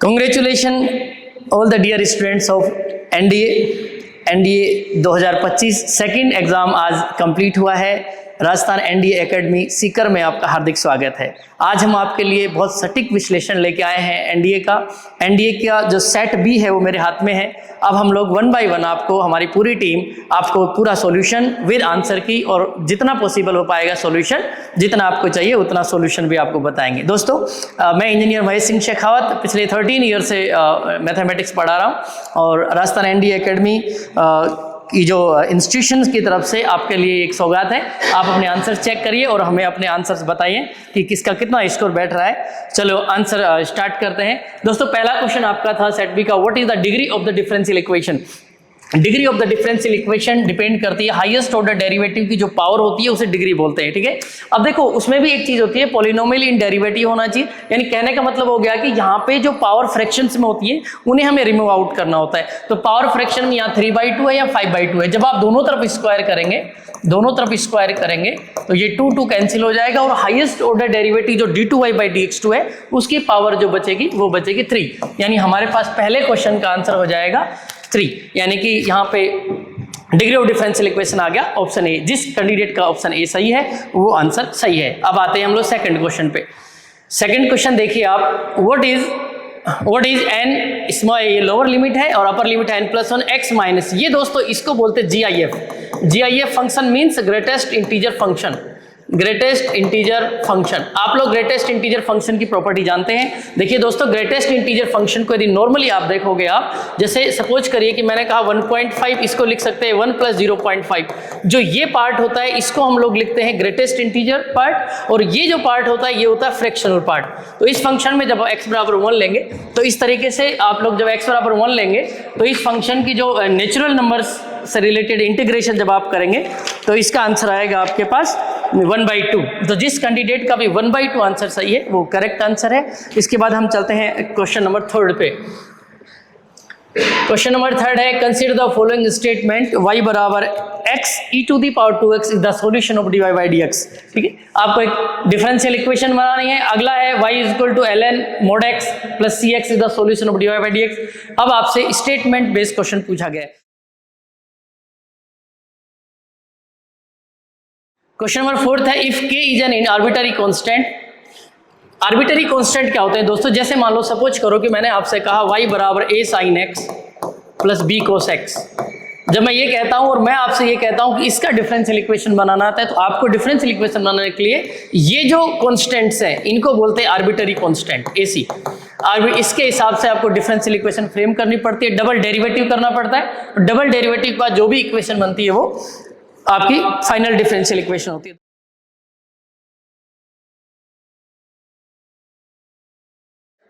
Congratulations all the dear students of NDA 2025 second exam आज complete हुआ है। Rajasthan NDA academy Sikar में आपका हार्दिक स्वागत है। आज हम आपके लिए बहुत सटीक विश्लेषण लेके आए हैं NDA का जो सेट बी है वो मेरे हाथ में है। अब हम लोग 1 बाय 1 आपको, हमारी पूरी टीम आपको पूरा सॉल्यूशन विद आंसर की और जितना पॉसिबल हो पाएगा सॉल्यूशन, जितना आपको चाहिए उतना सॉल्यूशन भी आपको बताएंगे। दोस्तों मैं इंजीनियर महेश सिंह शेखावत पिछले 13 ईयर से मैथमेटिक्स पढ़ा रहा हूँ और राजस्थान NDA एकेडमी की जो इंस्टीट्यूशन की तरफ से आपके लिए एक सौगात है। आप अपने आंसर चेक करिए और हमें अपने आंसर्स बताइए कि किसका कितना स्कोर बैठ रहा है। चलो आंसर स्टार्ट करते हैं। दोस्तों पहला क्वेश्चन आपका था सेट बी का, what is the degree of the differential equation. Degree of the differential equation depend करती है हाईएस्ट ऑर्डर डेरिवेटिव की जो पावर होती है उसे डिग्री बोलते हैं, ठीक है। अब देखो उसमें भी एक चीज होती है, पॉलिनोमियल इन डेरिवेटिव होना चाहिए। यानी कहने का मतलब हो गया कि यहाँ पे जो पावर फ्रैक्शंस में होती है उन्हें हमें रिमूव आउट करना होता है। तो पावर फ्रैक्शन में यहाँ 3/2 है या 5/2 है। जब आप दोनों तरफ स्क्वायर करेंगे तो ये 2 कैंसिल हो जाएगा और हाईएस्ट ऑर्डर डेरिवेटिव जो d2y/dx2 है उसकी पावर जो बचेगी वो बचेगी 3। यानी हमारे पास पहले क्वेश्चन का आंसर हो जाएगा 3। यानी कि यहाँ पे डिग्री ऑफ डिफरेंशियल इक्वेशन आ गया ऑप्शन ए। जिस कैंडिडेट का ऑप्शन ए सही है वो आंसर सही है। अब आते हैं हम लोग सेकंड क्वेश्चन पे। सेकंड क्वेश्चन देखिए आप, व्हाट इज एन, स्मॉल ये लोअर लिमिट है और अपर लिमिट है n+1 x माइनस, ये दोस्तों इसको बोलते हैं GIF function means greatest integer function. Greatest integer function, आप लोग ग्रेटेस्ट इंटीजर फंक्शन की प्रॉपर्टी जानते हैं। देखिए दोस्तों ग्रेटेस्ट इंटीजर फंक्शन को यदि नॉर्मली आप देखोगे, आप जैसे सपोज करिए कि मैंने कहा 1.5, इसको लिख सकते हैं 1 + 0.5। जो ये पार्ट होता है इसको हम लोग लिखते हैं ग्रेटेस्ट इंटीजर पार्ट और ये जो पार्ट होता है ये होता है फ्रैक्शनल पार्ट। तो इस फंक्शन में जब x = 1 लेंगे तो इस तरीके से आप लोग जब x = 1 लेंगे तो इस फंक्शन की जो नेचुरल नंबर्स से रिलेटेड इंटीग्रेशन जब आप करेंगे तो इसका आंसर आएगा आपके पास 1/2। तो जिस कैंडिडेट का भी 1/2 आंसर सही है वो करेक्ट आंसर है। इसके बाद हम चलते हैं क्वेश्चन नंबर 3 पे। क्वेश्चन नंबर 3 है, consider the following statement y = x e⁻²x is the solution of dy/dx। ठीक है, आपको एक डिफरेंशियल इक्वेशन बनानी है। अगला है y = ln mod x + cx is the solution of dy/dx। अब आपसे स्टेटमेंट बेस्ड क्वेश्चन पूछा गया है। क्वेश्चन नंबर 4 है, if k is an arbitrary constant. Arbitrary constant क्या होते हैं दोस्तों, जैसे मान लो सपोज करो कि मैंने आपसे कहा y = a sin x + b cos x। जब मैं ये कहता हूं और मैं आपसे ये कहता हूं कि इसका डिफरेंशियल इक्वेशन बनाना आता है तो आपको डिफरेंशियल इक्वेशन बनाने के लिए ये जो कांस्टेंट्स हैं इनको बोलते हैं आर्बिट्ररी कांस्टेंट AC। इसके हिसाब से आपको डिफरेंशियल इक्वेशन फ्रेम करनी पड़ती है, डबल डेरिवेटिव करना पड़ता है। डबल डेरिवेटिव के बाद जो भी इक्वेशन बनती है वो आपकी फाइनल डिफरेंशियल इक्वेशन होती है।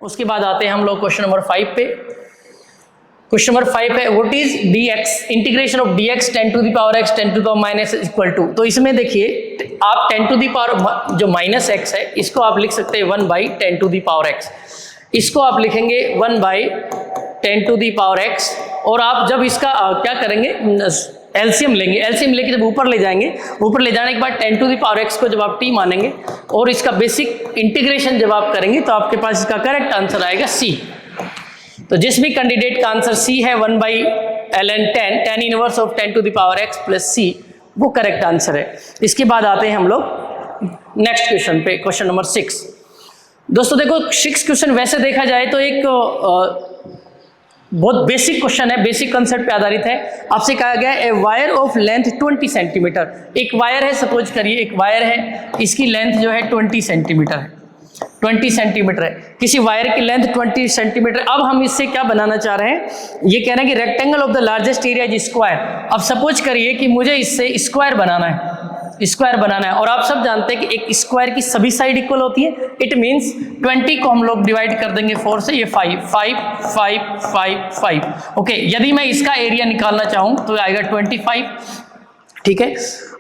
उसके बाद आते हैं हम लोग क्वेश्चन नंबर 5 पे। क्वेश्चन नंबर 5 है, what is dx, integration of dx 10⁻x 10⁻⁻ = तो इसमें देखिए आप 10⁻ जो -x है इसको आप लिख सकते हैं 1/10⁻x। इसको आप लिखेंगे 1/10⁻x और आप जब इसका क्या करेंगे एलसीएम लेंगे। एलसीएम लेके जब ऊपर ले जाएंगे, ऊपर ले जाने के बाद 10⁻x को जब आप t मानेंगे और इसका बेसिक इंटीग्रेशन जब आप करेंगे तो आपके पास इसका करेक्ट आंसर आएगा C। तो जिस भी कैंडिडेट का आंसर C है 1/ln 10 inverse of 10⁻x + C वो करेक्ट आंसर है। इसके बाद आते हैं हम लोग नेक्स्ट क्वेश्चन पे, क्वेश्चन नंबर 6। दोस्तों देखो 6 क्वेश्चन वैसे देखा जाए तो एक बहुत बेसिक क्वेश्चन है, बेसिक कंसेप्ट पे आधारित है। आपसे कहा गया है, a wire of length 20 centimetre. एक वायर है, सपोज करिए एक वायर है, इसकी लेंथ जो है 20 सेंटीमीटर है, 20 सेंटीमीटर है। किसी वायर की लेंथ 20 सेंटीमीटर। अब हम इससे क्या बनाना चाह रहे हैं, ये कह रहे हैं कि rectangle of the largest area is square. अब सपोज करिए कि मुझे इससे स्क्वायर बनाना है और आप सब जानते हैं कि एक स्क्वायर की सभी साइड इक्वल होती है। इट मींस 20 को हम लोग डिवाइड कर देंगे 4 से, ये 5 5 5 5 5। ओके, यदि मैं इसका एरिया निकालना चाहूं तो आएगा 25। ठीक है,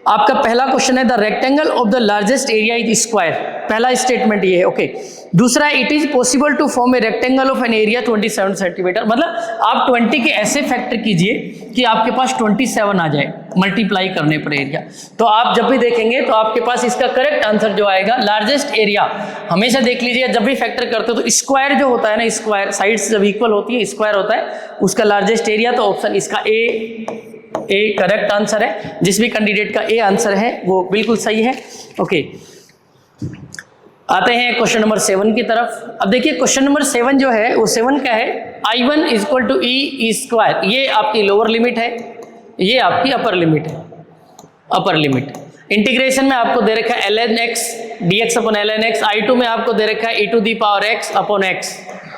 आपका पहला क्वेश्चन है the rectangle of the largest area is square, पहला स्टेटमेंट ये है। ओके, दूसरा it is possible to form a rectangle of an area 27 centimetre, मतलब आप 20 के ऐसे फैक्टर कीजिए कि आपके पास 27 आ जाए मल्टीप्लाई करने पर एरिया। तो आप जब भी देखेंगे तो आपके पास इसका करेक्ट आंसर जो आएगा लार्जेस्ट एरिया, हमेशा देख लीजिए जब भी फैक्टर करते हो तो स्क्वायर जो होता है ना, स्क्वायर साइड्स जब इक्वल होती है स्क्वायर होता है उसका लार्जेस्ट एरिया, तो ऑप्शन इसका ए करेक्ट आंसर है। जिस भी कैंडिडेट का ए आंसर है वो बिल्कुल सही है। ओके, आते हैं क्वेश्चन नंबर 7 की तरफ। अब देखिए क्वेश्चन नंबर 7 जो है वो 7 क्या है, I1 equal to E square, ये आपकी लोअर लिमिट है, ये आपकी अपर लिमिट है। अपर लिमिट इंटीग्रेशन में आपको दे रखा है ln x dx upon ln x, I2 में आपको दे रखा है e to the power x upon x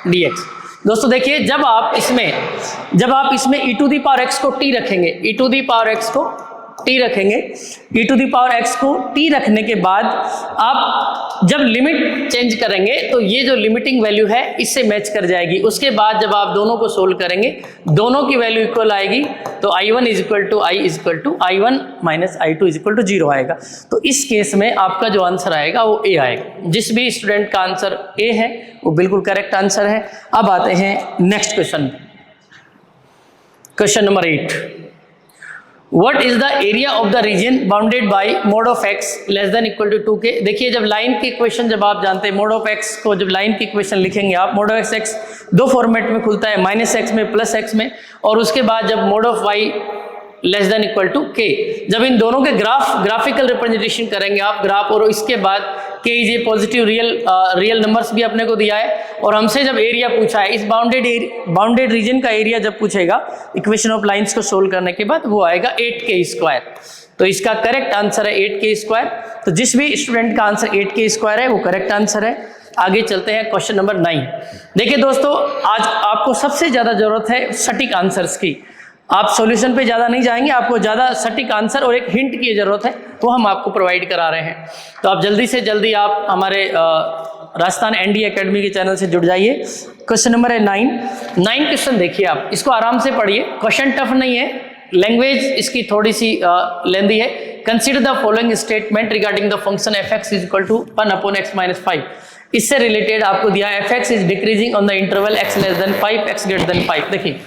dx। दोस्तों देखिए जब आप इसमें e to the power x को t रखेंगे, e to the power x को t रखेंगे, e to the power x को t रखने के बाद आप जब लिमिट चेंज करेंगे तो ये जो लिमिटिंग वैल्यू है इससे मैच कर जाएगी। उसके बाद जब आप दोनों को सोल्व करेंगे दोनों की वैल्यू इक्वल आएगी, तो I1 is equal to I1 minus I2 is equal to 0 आएगा। तो इस केस में आपका जो आंसर आएगा वो ए आएगा। जिस भी स्टूडेंट का आंसर ए है वो बिल्कुल करेक्ट आंसर है। अब आते हैं next question, question number 8। What is the area of the region bounded by mod of x less than equal to 2k? देखिए जब लाइन की इक्वेशन जब आप जानते हैं, mod of x को जब लाइन की इक्वेशन लिखेंगे आप, mod of x दो फॉर्मेट में खुलता है, माइनस एक्स में प्लस एक्स में, और उसके बाद जब mod of y less than equal to k, जब इन दोनों के ग्राफिकल रिप्रेजेंटेशन करेंगे आप ग्राफ, और इसके बाद k is a positive real numbers भी अपने को दिया है, और हमसे जब एरिया पूछा है, इस बाउंडेड रीजन का एरिया जब पूछेगा इक्वेशन ऑफ लाइंस को सोल्व करने के बाद वो आएगा 8k स्क्वायर। तो इसका करेक्ट आंसर है 8k स्क्वायर। तो जिस भी स्टूडेंट का आंसर 8k स्क्वायर है वो करेक्ट आंसर है। आगे चलते हैं क्वेश्चन नंबर 9। देखिए दोस्तों आज आपको सबसे ज्यादा जरूरत है सटीक आंसर्स की। आप सॉल्यूशन पे ज़्यादा नहीं जाएंगे, आपको ज़्यादा सटीक आंसर और एक हिंट की ज़रूरत है, वो हम आपको प्रोवाइड करा रहे हैं। तो आप जल्दी से जल्दी आप हमारे राजस्थान एनडी एकेडमी के चैनल से जुड़ जाइए। क्वेश्चन नंबर है 9 क्वेश्चन देखिए आप, इसको आराम से पढ़िए, क्वेश्चन टफ नहीं है, लैंग्वेज इसकी थोड़ी सी लेंदी है। Consider the following statement regarding the function f x is equal to 1 upon x minus 5। इससे रिलेटेड आपको दिया है f x is decreasing on the interval x less than 5 x greater than 5। देखिए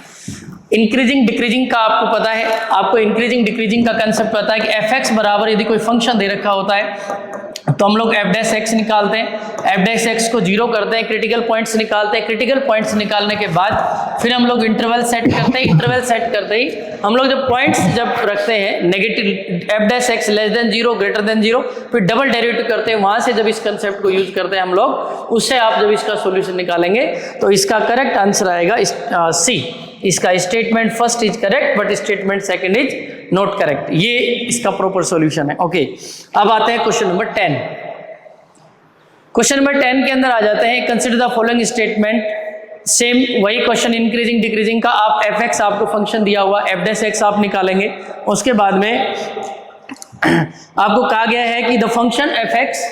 इंक्रीजिंग डिक्रीजिंग का आपको पता है, आपको इंक्रीजिंग डिक्रीजिंग का कंसेप्ट पता है कि एफ एक्स बराबर यदि कोई फंक्शन दे रखा होता है तो हम लोग एफ डैश एक्स निकालते हैं, एफ डैश एक्स को 0 करते हैं, क्रिटिकल पॉइंट्स निकालते हैं, क्रिटिकल पॉइंट्स निकालने के बाद फिर हम लोग इंटरवल सेट करते हैं, इंटरवल सेट करते ही हम लोग जब पॉइंट्स जब रखते हैं negative F dash x less then 0 greater than 0, फिर डबल डेरिवेटिव करते हैं, वहां से जब इस कंसेप्ट को यूज करते हैं हम लोग, उससे आप जब इसका सोल्यूशन निकालेंगे तो इसका करेक्ट आंसर आएगा सी। इसका statement first is correct but statement second is not correct, ये इसका प्रॉपर सॉल्यूशन है। ओके, अब आते हैं क्वेश्चन नंबर 10। क्वेश्चन नंबर 10 के अंदर आ जाते हैं, consider the following statement. Same वही क्वेश्चन इंक्रीजिंग डिक्रीजिंग का, आप एफ एक्स आपको फंक्शन दिया हुआ, एफ डैश एक्स आप निकालेंगे, उसके बाद में आपको कहा गया है कि the function f x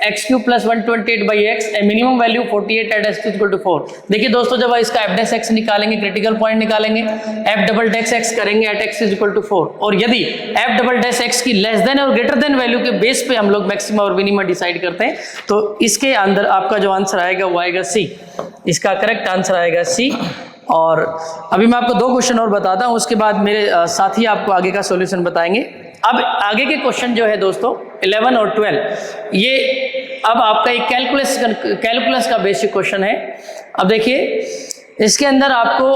x cube plus 128 by x a minimum value 48 at x equal to 4। देखिए दोस्तों जब इसका एफ डैश एक्स निकालेंगे, क्रिटिकल पॉइंट निकालेंगे, एफ डबल डैश एक्स करेंगे at x is equal to 4, और यदि एफ डबल डैश एक्स की लेस देन और ग्रेटर देन वैल्यू के बेस पे हम लोग मैक्सिमम और मिनिमम डिसाइड करते हैं, तो इसके अंदर आपका जो आंसर आएगा वो आएगा सी। इसका करेक्ट आंसर आएगा सी। और अभी मैं आपको 2 क्वेश्चन और बताता हूँ, उसके बाद मेरे साथी आपको आगे का सॉल्यूशन बताएंगे। अब आगे के क्वेश्चन जो है दोस्तों 11 और 12, ये अब आपका एक कैलकुलस का बेसिक क्वेश्चन है। अब देखिए इसके अंदर आपको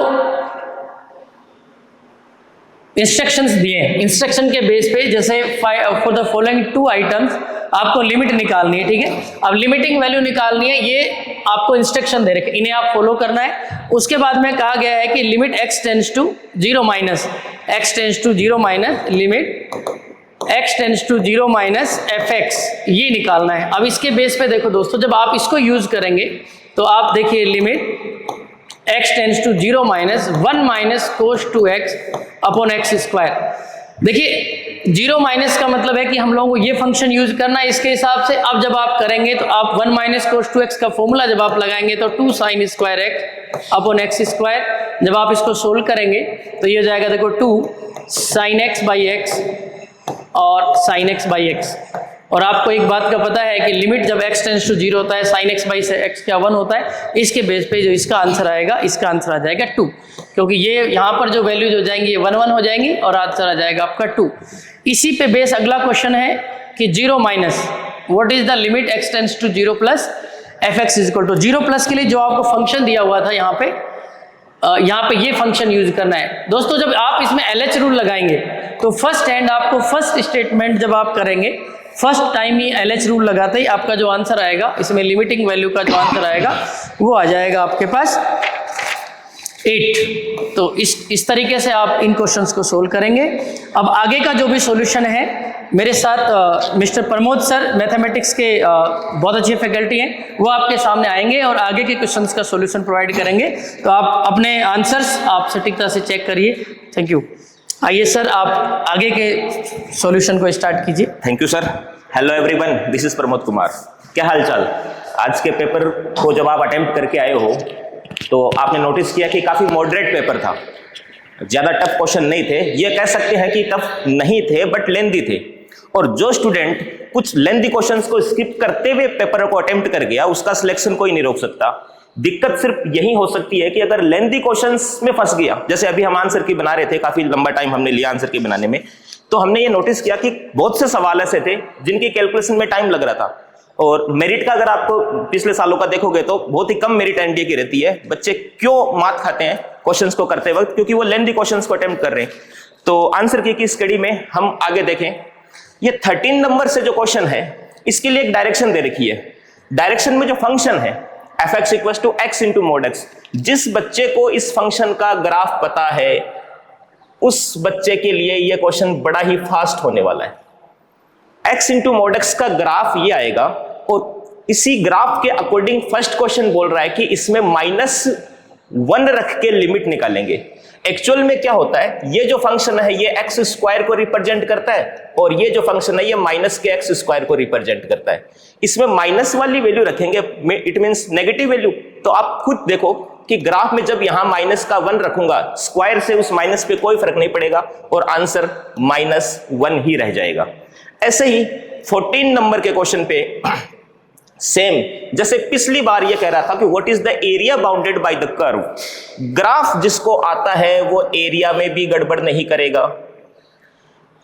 इंस्ट्रक्शंस दिए हैं, इंस्ट्रक्शन के बेस पे जैसे फॉर द फॉलोइंग 2 आइटम्स आपको लिमिट निकालनी है, ठीक है। अब लिमिटिंग वैल्यू निकालनी है, ये आपको इंस्ट्रक्शन दे रखे, इन्हें आप फॉलो करना है। उसके बाद में कहा गया है कि limit x tends to 0 minus limit x tends to 0 minus fx, ये निकालना है। अब इसके बेस पे देखो दोस्तों, जब आप इसको यूज करेंगे तो आप देखिए limit x tends to 0 minus 1 minus cos 2x upon x square. देखिए 0 माइनस का मतलब है कि हम लोगों को ये फंक्शन यूज करना है इसके हिसाब से। अब जब आप करेंगे तो आप 1 माइनस कोस 2x का फॉर्मूला जब आप लगाएंगे तो 2 sine square x upon x square. जब आप इसको सोल्व करेंगे तो ये हो जाएगा देखो 2 साइन x बाई एक्स और साइन एक्स बाई एक्स। और आपको एक बात का पता है कि लिमिट जब x टेंस टू 0 होता है साइन एक्स बाई एक्स क्या 1 होता है। इसके बेस पे जो इसका आंसर आएगा, इसका आंसर आ जाएगा 2, क्योंकि ये यहाँ पर जो वैल्यूज हो जाएंगी ये 1 1 हो जाएंगी और आंसर आ जाएगा आपका 2। इसी पे बेस अगला क्वेश्चन है कि 0 minus what is the limit x tends to 0 plus f x is equal to 0 plus के लिए जो आपको फंक्शन दिया हुआ था यहाँ पे ये फंक्शन यूज करना है। दोस्तों जब आप इसमें LH रूल लगाएंगे तो फर्स्ट हैंड आपको फर्स्ट स्टेटमेंट जब आप करेंगे फर्स्ट टाइम ही LH रूल लगाते ही आपका जो आंसर आएगा इसमें लिमिटिंग वैल्यू का जो आंसर आएगा वो आ जाएगा आपके पास 8। तो इस तरीके से आप इन क्वेश्चंस को सोल्व करेंगे। अब आगे का जो भी सॉल्यूशन है मेरे साथ मिस्टर प्रमोद सर मैथमेटिक्स के बहुत अच्छे फैकल्टी हैं, वो आपके सामने आएंगे और आगे के क्वेश्चंस का सॉल्यूशन प्रोवाइड करेंगे। तो आप अपने आंसर्स आप सटीकता से चेक करिए। Thank you. आइए सर आप आगे के सॉल्यूशन को स्टार्ट कीजिए। Thank you sir. Hello everyone, this is Pramod Kumar. क्या हाल चाल? आज के पेपर को जब आप अटेम्प्ट करके आए हो तो आपने नोटिस किया कि काफ़ी मॉडरेट पेपर था, ज़्यादा टफ क्वेश्चन नहीं थे। ये कह सकते हैं कि टफ नहीं थे बट लेंदी थे। और जो स्टूडेंट कुछ लेंदी क्वेश्चंस को स्किप करते हुए पेपर को अटेम्प्ट कर गया उसका सिलेक्शन कोई नहीं रोक सकता। दिक्कत सिर्फ यही हो सकती है कि अगर लेंदी क्वेश्चंस में फंस गया, जैसे अभी हम आंसर की बना रहे थे, काफ़ी लंबा टाइम हमने लिया आंसर की बनाने में, तो हमने ये नोटिस किया कि बहुत से सवाल ऐसे थे जिनकी कैलकुलेशन में टाइम लग रहा था। और मेरिट का अगर आपको पिछले सालों का देखोगे तो बहुत ही कम मेरिट एनडीए की रहती है। बच्चे क्यों मात खाते हैं क्वेश्चंस को करते वक्त? क्योंकि वो लेंदी क्वेश्चंस को अटेम्प्ट कर रहे हैं। तो आंसर की स्टडी में हम आगे देखें, ये 13 नंबर से जो क्वेश्चन है इसके लिए एक डायरेक्शन दे रखी है। डायरेक्शन में जो फंक्शन है f x equal to x into mod x, जिस बच्चे को इस फंक्शन का ग्राफ पता है उस बच्चे के लिए यह क्वेश्चन बड़ा ही फास्ट होने वाला है। x इंटू मोड एक्स का ग्राफ ये आएगा और इसी ग्राफ के अकॉर्डिंग फर्स्ट क्वेश्चन बोल रहा है कि इसमें -1 रख के लिमिट निकालेंगे। एक्चुअल में क्या होता है, ये जो फंक्शन है ये एक्स स्क्वायर को रिप्रेजेंट करता है और ये जो फंक्शन है ये माइनस के एक्स स्क्वायर को रिप्रेजेंट करता है। इसमें माइनस वाली वैल्यू रखेंगे, इट मींस नेगेटिव वैल्यू। तो आप खुद देखो कि ग्राफ में जब यहां माइनस का 1 रखूंगा, स्क्वायर से उस माइनस पे कोई फर्क नहीं पड़ेगा और आंसर -1 ही रह जाएगा। ऐसे ही 14 नंबर के क्वेश्चन पे सेम, जैसे पिछली बार ये कह रहा था कि what is the area bounded by the curve. Graph जिसको आता है वो एरिया में भी गड़बड़ नहीं करेगा।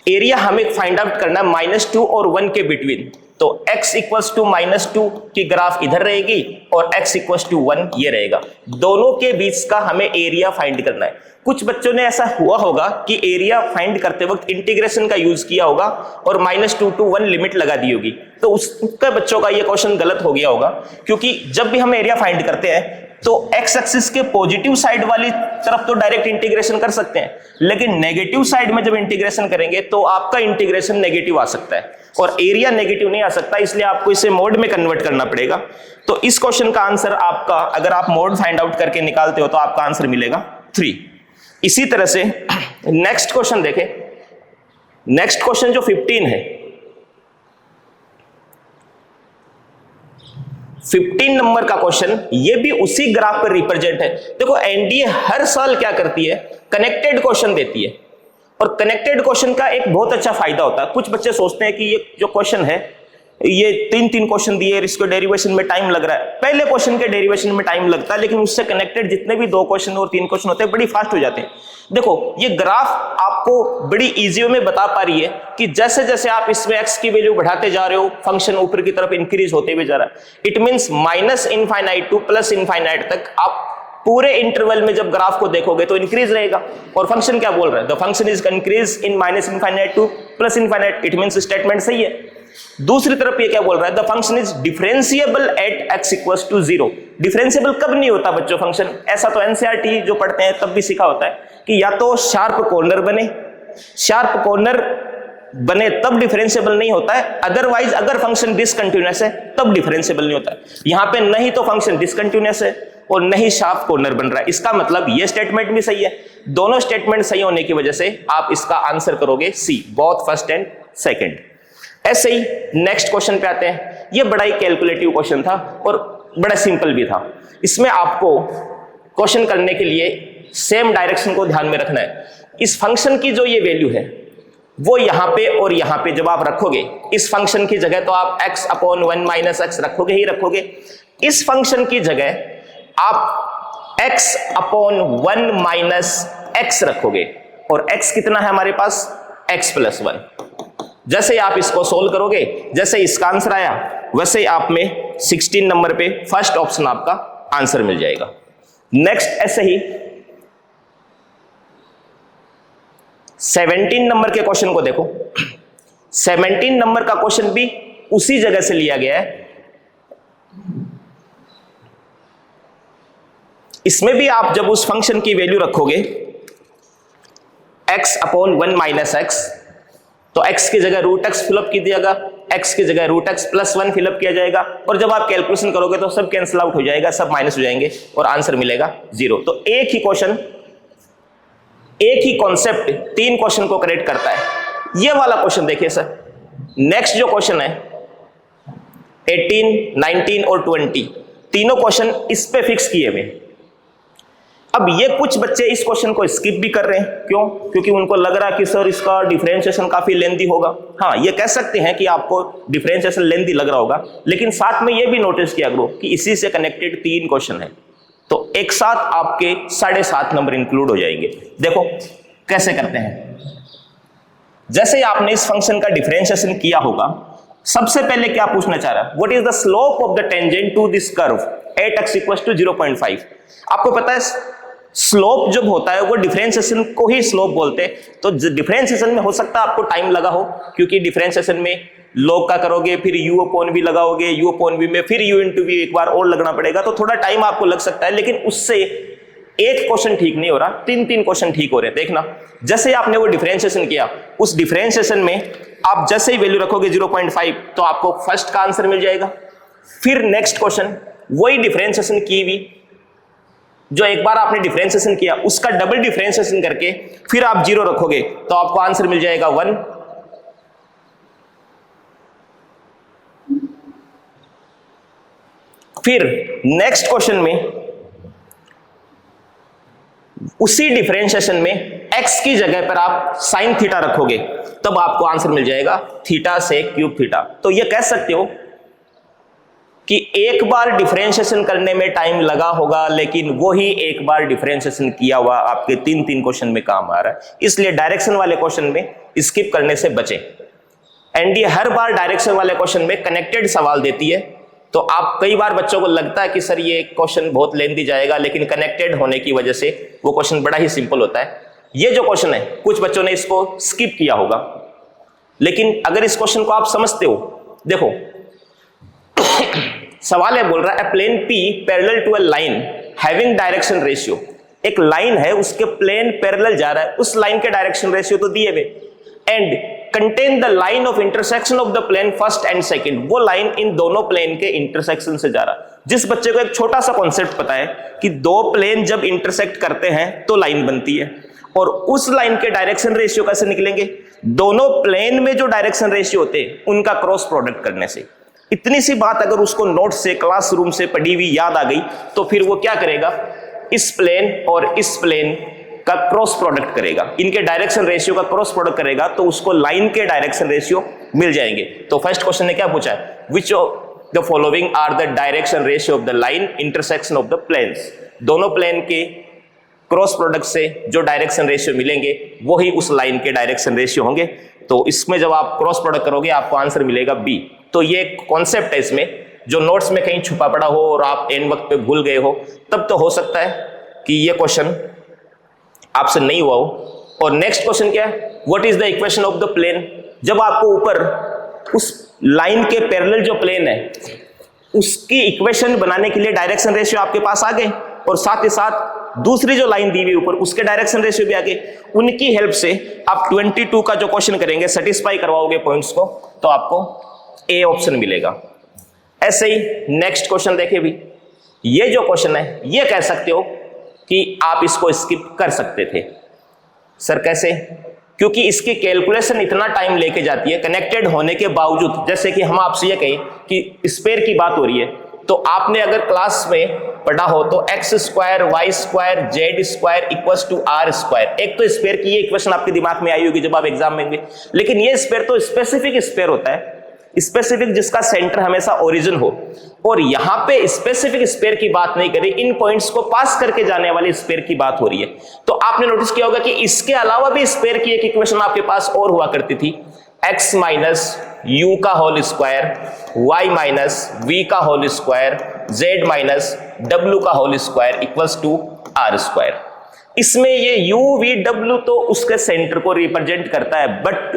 एरिया हमें फाइंड आउट करना है -2 और 1 के बिटवीन। तो x इक्वल्स टू -2 की ग्राफ इधर रहेगी और x इक्वल्स टू 1 ये रहेगा। दोनों के बीच का हमें एरिया फाइंड करना है। कुछ बच्चों ने ऐसा हुआ होगा कि एरिया फाइंड करते वक्त इंटीग्रेशन का यूज किया होगा और -2 to 1 लिमिट लगा दी होगी, तो उसका बच्चों का ये क्वेश्चन गलत हो गया होगा। क्योंकि जब भी हम एरिया फाइंड करते हैं तो x एक्सिस के पॉजिटिव साइड वाली तरफ तो डायरेक्ट इंटीग्रेशन कर सकते हैं, लेकिन नेगेटिव साइड में जब इंटीग्रेशन करेंगे तो आपका इंटीग्रेशन नेगेटिव आ सकता है और एरिया नेगेटिव नहीं आ सकता, इसलिए आपको इसे मोड में कन्वर्ट करना पड़ेगा। तो इस क्वेश्चन का आंसर आपका, अगर आप मोड फाइंड आउट करके निकालते हो तो आपका आंसर मिलेगा 3। इसी तरह से नेक्स्ट क्वेश्चन देखें। नेक्स्ट क्वेश्चन जो 15 है, 15 नंबर का क्वेश्चन, ये भी उसी ग्राफ पर रिप्रेजेंट है। देखो एनडीए हर साल क्या करती है, कनेक्टेड क्वेश्चन देती है और कनेक्टेड क्वेश्चन का एक बहुत अच्छा फायदा होता है। कुछ बच्चे सोचते हैं कि ये जो क्वेश्चन है ये 3 क्वेश्चन दिए, इसको डेरिवेशन में टाइम लग रहा है। पहले क्वेश्चन के डेरिवेशन में टाइम लगता है, लेकिन उससे कनेक्टेड जितने भी 2 क्वेश्चन और 3 क्वेश्चन होते हैं बड़ी फास्ट हो जाते हैं। देखो ये ग्राफ आपको बड़ी इजी में बता पा रही है कि जैसे जैसे आप इसमें x की वैल्यू बढ़ाते जा रहे हो, फंक्शन ऊपर की तरफ इंक्रीज होते हुए जा रहा है। It means -infinite to +infinite तक आप पूरे इंटरवल में जब ग्राफ को देखोगे तो इंक्रीज रहेगा। और फंक्शन क्या बोल रहा है, the function is increase in -infinite to +infinite. It means statement सही है। दूसरी तरफ ये क्या बोल रहा है, the function is differentiable at x equals to 0। Differentiable कब नहीं होता बच्चों फंक्शन? ऐसा तो एनसीईआरटी जो पढ़ते हैं तब भी सीखा होता है कि या तो शार्प कॉर्नर बने, शार्प कॉर्नर बने तब डिफरेंशिएबल नहीं होता है, अदरवाइज अगर फंक्शन डिसकंटिन्यूअस है तब डिफरेंशिएबल नहीं होता है। यहां पे नहीं तो फंक्शन डिसकंटिन्यूअस है और नहीं शार्प कॉर्नर बन रहा है। इसका मतलब ये स्टेटमेंट भी सही है। दोनों स्टेटमेंट सही होने की वजह से आप इसका आंसर करोगे सी, बोथ फर्स्ट एंड सेकंड। ऐसे ही नेक्स्ट क्वेश्चन पे आते हैं। ये बड़ा ही कैलकुलेटिव क्वेश्चन था और बड़ा सिंपल भी था। इसमें आपको क्वेश्चन करने के लिए सेम डायरेक्शन को ध्यान में रखना है। इस फंक्शन की जो ये वैल्यू है वो यहां पे और यहां पे जब आप रखोगे इस फंक्शन की जगह, तो आप x अपॉन 1 माइनस एक्स रखोगे ही रखोगे। इस फंक्शन की जगह आप x अपॉन 1 माइनस एक्स रखोगे, और x कितना है हमारे पास, x प्लस 1। जैसे आप इसको सोल्व करोगे, जैसे इसका आंसर आया, वैसे आप में 16 नंबर पे फर्स्ट ऑप्शन आपका आंसर मिल जाएगा। नेक्स्ट ऐसे ही 17 नंबर के क्वेश्चन को देखो। 17 नंबर का क्वेश्चन भी उसी जगह से लिया गया है। इसमें भी आप जब उस फंक्शन की वैल्यू रखोगे x अपॉन 1 माइनस एक्स, तो x की जगह रूट एक्स फिलअप की दिएगा, x की जगह रूट एक्स प्लस 1 फिलअप किया जाएगा, और जब आप कैलकुलेशन करोगे तो सब कैंसिल आउट हो जाएगा, सब माइनस हो जाएंगे और आंसर मिलेगा 0। तो एक ही क्वेश्चन, एक ही कॉन्सेप्ट 3 क्वेश्चन को करेक्ट करता है। ये वाला क्वेश्चन देखिए सर। नेक्स्ट जो क्वेश्चन है 18, 19 और 20, तीनों क्वेश्चन इस पे फिक्स किए हुए। अब ये कुछ बच्चे इस क्वेश्चन को स्किप भी कर रहे हैं, क्यों? क्योंकि उनको लग रहा है कि सर इसका डिफरेंशिएशन काफी लेंथी होगा। हाँ, ये कह सकते हैं कि आपको डिफरेंशिएशन लेंथी लग रहा होगा, लेकिन साथ में ये भी नोटिस किया करो कि इसी से कनेक्टेड 3 क्वेश्चन है, तो एक साथ आपके 7.5 नंबर इंक्लूड हो जाएंगे। देखो कैसे करते हैं। जैसे ही आपने इस फंक्शन का डिफरेंशिएशन किया होगा, सबसे पहले क्या पूछना चाह रहा है, what is the slope of the tangent to this curve at x equals to 0.5। आपको पता है स्लोप जब होता है वो डिफरेंशिएशन को ही स्लोप बोलते हैं। तो डिफरेंशिएशन में हो सकता है आपको टाइम लगा हो, क्योंकि डिफरेंशिएशन में log का करोगे, फिर u अपॉन v लगाओगे, u अपॉन v में फिर u इंटू v एक बार और लगना पड़ेगा, तो थोड़ा टाइम आपको लग सकता है। लेकिन उससे एक क्वेश्चन ठीक नहीं हो रहा, 3 क्वेश्चन ठीक हो रहे हैं। देखना, जैसे आपने वो डिफरेंशिएशन किया, उस डिफरेंशिएशन में आप जैसे ही वैल्यू रखोगे 0.5, तो आपको फर्स्ट का आंसर मिल जाएगा। फिर नेक्स्ट क्वेश्चन वही डिफरेंशिएशन की हुई, जो एक बार आपने डिफरेंशिएशन किया उसका डबल डिफरेंशिएशन करके फिर आप 0 रखोगे, तो आपको आंसर मिल जाएगा 1। फिर नेक्स्ट क्वेश्चन में उसी डिफरेंशिएशन में x की जगह पर आप साइन थीटा रखोगे, तब आपको आंसर मिल जाएगा थीटा से क्यूब थीटा। तो ये कह सकते हो कि एक बार डिफरेंशिएशन करने में टाइम लगा होगा, लेकिन वही एक बार डिफरेंशिएशन किया हुआ आपके 3 क्वेश्चन में काम आ रहा है। इसलिए डायरेक्शन वाले क्वेश्चन में स्किप करने से बचें। एनडीए हर बार डायरेक्शन वाले क्वेश्चन में कनेक्टेड सवाल देती है, तो आप कई बार बच्चों को लगता है कि सर ये क्वेश्चन बहुत लेंथी जाएगा, लेकिन कनेक्टेड होने की वजह से वो क्वेश्चन बड़ा ही सिंपल होता है। ये जो क्वेश्चन है कुछ बच्चों ने इसको स्किप किया होगा, लेकिन अगर इस क्वेश्चन को आप समझते हो, देखो सवाल है, बोल रहा है plane P parallel to a line having direction ratio. एक लाइन है, उसके प्लेन पैरेलल जा रहा है, उस लाइन के डायरेक्शन रेशियो तो दिए हुए, and contain the line of intersection of the plane first and second. वो लाइन इन दोनों प्लेन के इंटरसेक्शन से जा रहा है। जिस बच्चे को एक छोटा सा कॉन्सेप्ट पता है कि 2 प्लेन जब इंटरसेक्ट करते हैं तो लाइन बनती है, और उस लाइन के डायरेक्शन रेशियो कैसे निकलेंगे, दोनों प्लेन में जो डायरेक्शन रेशियो होते हैं उनका क्रॉस प्रोडक्ट करने से। इतनी सी बात अगर उसको नोट से, क्लासरूम से पढ़ी हुई याद आ गई, तो फिर वो क्या करेगा, इस प्लेन और इस प्लेन का क्रॉस प्रोडक्ट करेगा, इनके डायरेक्शन रेशियो का क्रॉस प्रोडक्ट करेगा, तो उसको लाइन के डायरेक्शन रेशियो मिल जाएंगे। तो फर्स्ट क्वेश्चन ने क्या पूछा है, which of the following are the direction ratio of the line intersection of the planes. दोनों प्लेन के क्रॉस प्रोडक्ट से जो डायरेक्शन रेशियो मिलेंगे वही उस लाइन के डायरेक्शन रेशियो होंगे। तो इसमें जब आप क्रॉस प्रोडक्ट करोगे आपको आंसर मिलेगा बी। तो ये कॉन्सेप्ट है इसमें, जो नोट्स में कहीं छुपा पड़ा हो और आप एंड वक्त पे भूल गए हो, तब तो हो सकता है कि ये क्वेश्चन आपसे नहीं हुआ हो। और नेक्स्ट क्वेश्चन क्या है, what is the equation of the plane. जब आपको ऊपर उस लाइन के पैरेलल जो प्लेन है उसकी इक्वेशन बनाने के लिए डायरेक्शन रेशियो आपके पास आ गए, और साथ ही साथ दूसरी जो लाइन दी हुई ऊपर उसके डायरेक्शन रेशियो भी आ गए। उनकी हेल्प से आप 22 का जो क्वेश्चन करेंगे, सेटिस्फाई करवाओगे पॉइंट्स को, तो आपको ए ऑप्शन मिलेगा। ऐसे ही नेक्स्ट क्वेश्चन देखिए भी, ये जो क्वेश्चन है ये कह सकते हो कि आप इसको स्किप कर सकते थे। सर कैसे, क्योंकि इसकी कैलकुलेशन इतना टाइम लेके जाती है कनेक्टेड होने के बावजूद। जैसे कि हम आपसे ये कहें कि स्पेयर की बात हो रही है, तो आपने अगर क्लास में पढ़ा हो तो x square y square z square equals to r square, एक तो स्क्वायर की ये इक्वेशन आपके दिमाग में आई होगी जब आप एग्जाम में होंगे, लेकिन ये स्क्वायर तो स्पेसिफिक स्क्वायर होता है, स्पेसिफिक जिसका सेंटर हमेशा ओरिजिन हो। और यहां पे स्पेसिफिक स्क्वायर की बात नहीं करी, इन पॉइंट्स को पास करके जाने वाले स्क्वायर की बात हो रही है। तो आपने नोटिस किया होगा कि इसके अलावा भी स्क्वायर की एक इक्वेशन आपके पास और हुआ करती थी, x माइनस यू का whole square, y minus v का whole square, z minus w का whole square equals to r square. इसमें ये u v w तो उसके सेंटर को रिप्रेजेंट करता है, बट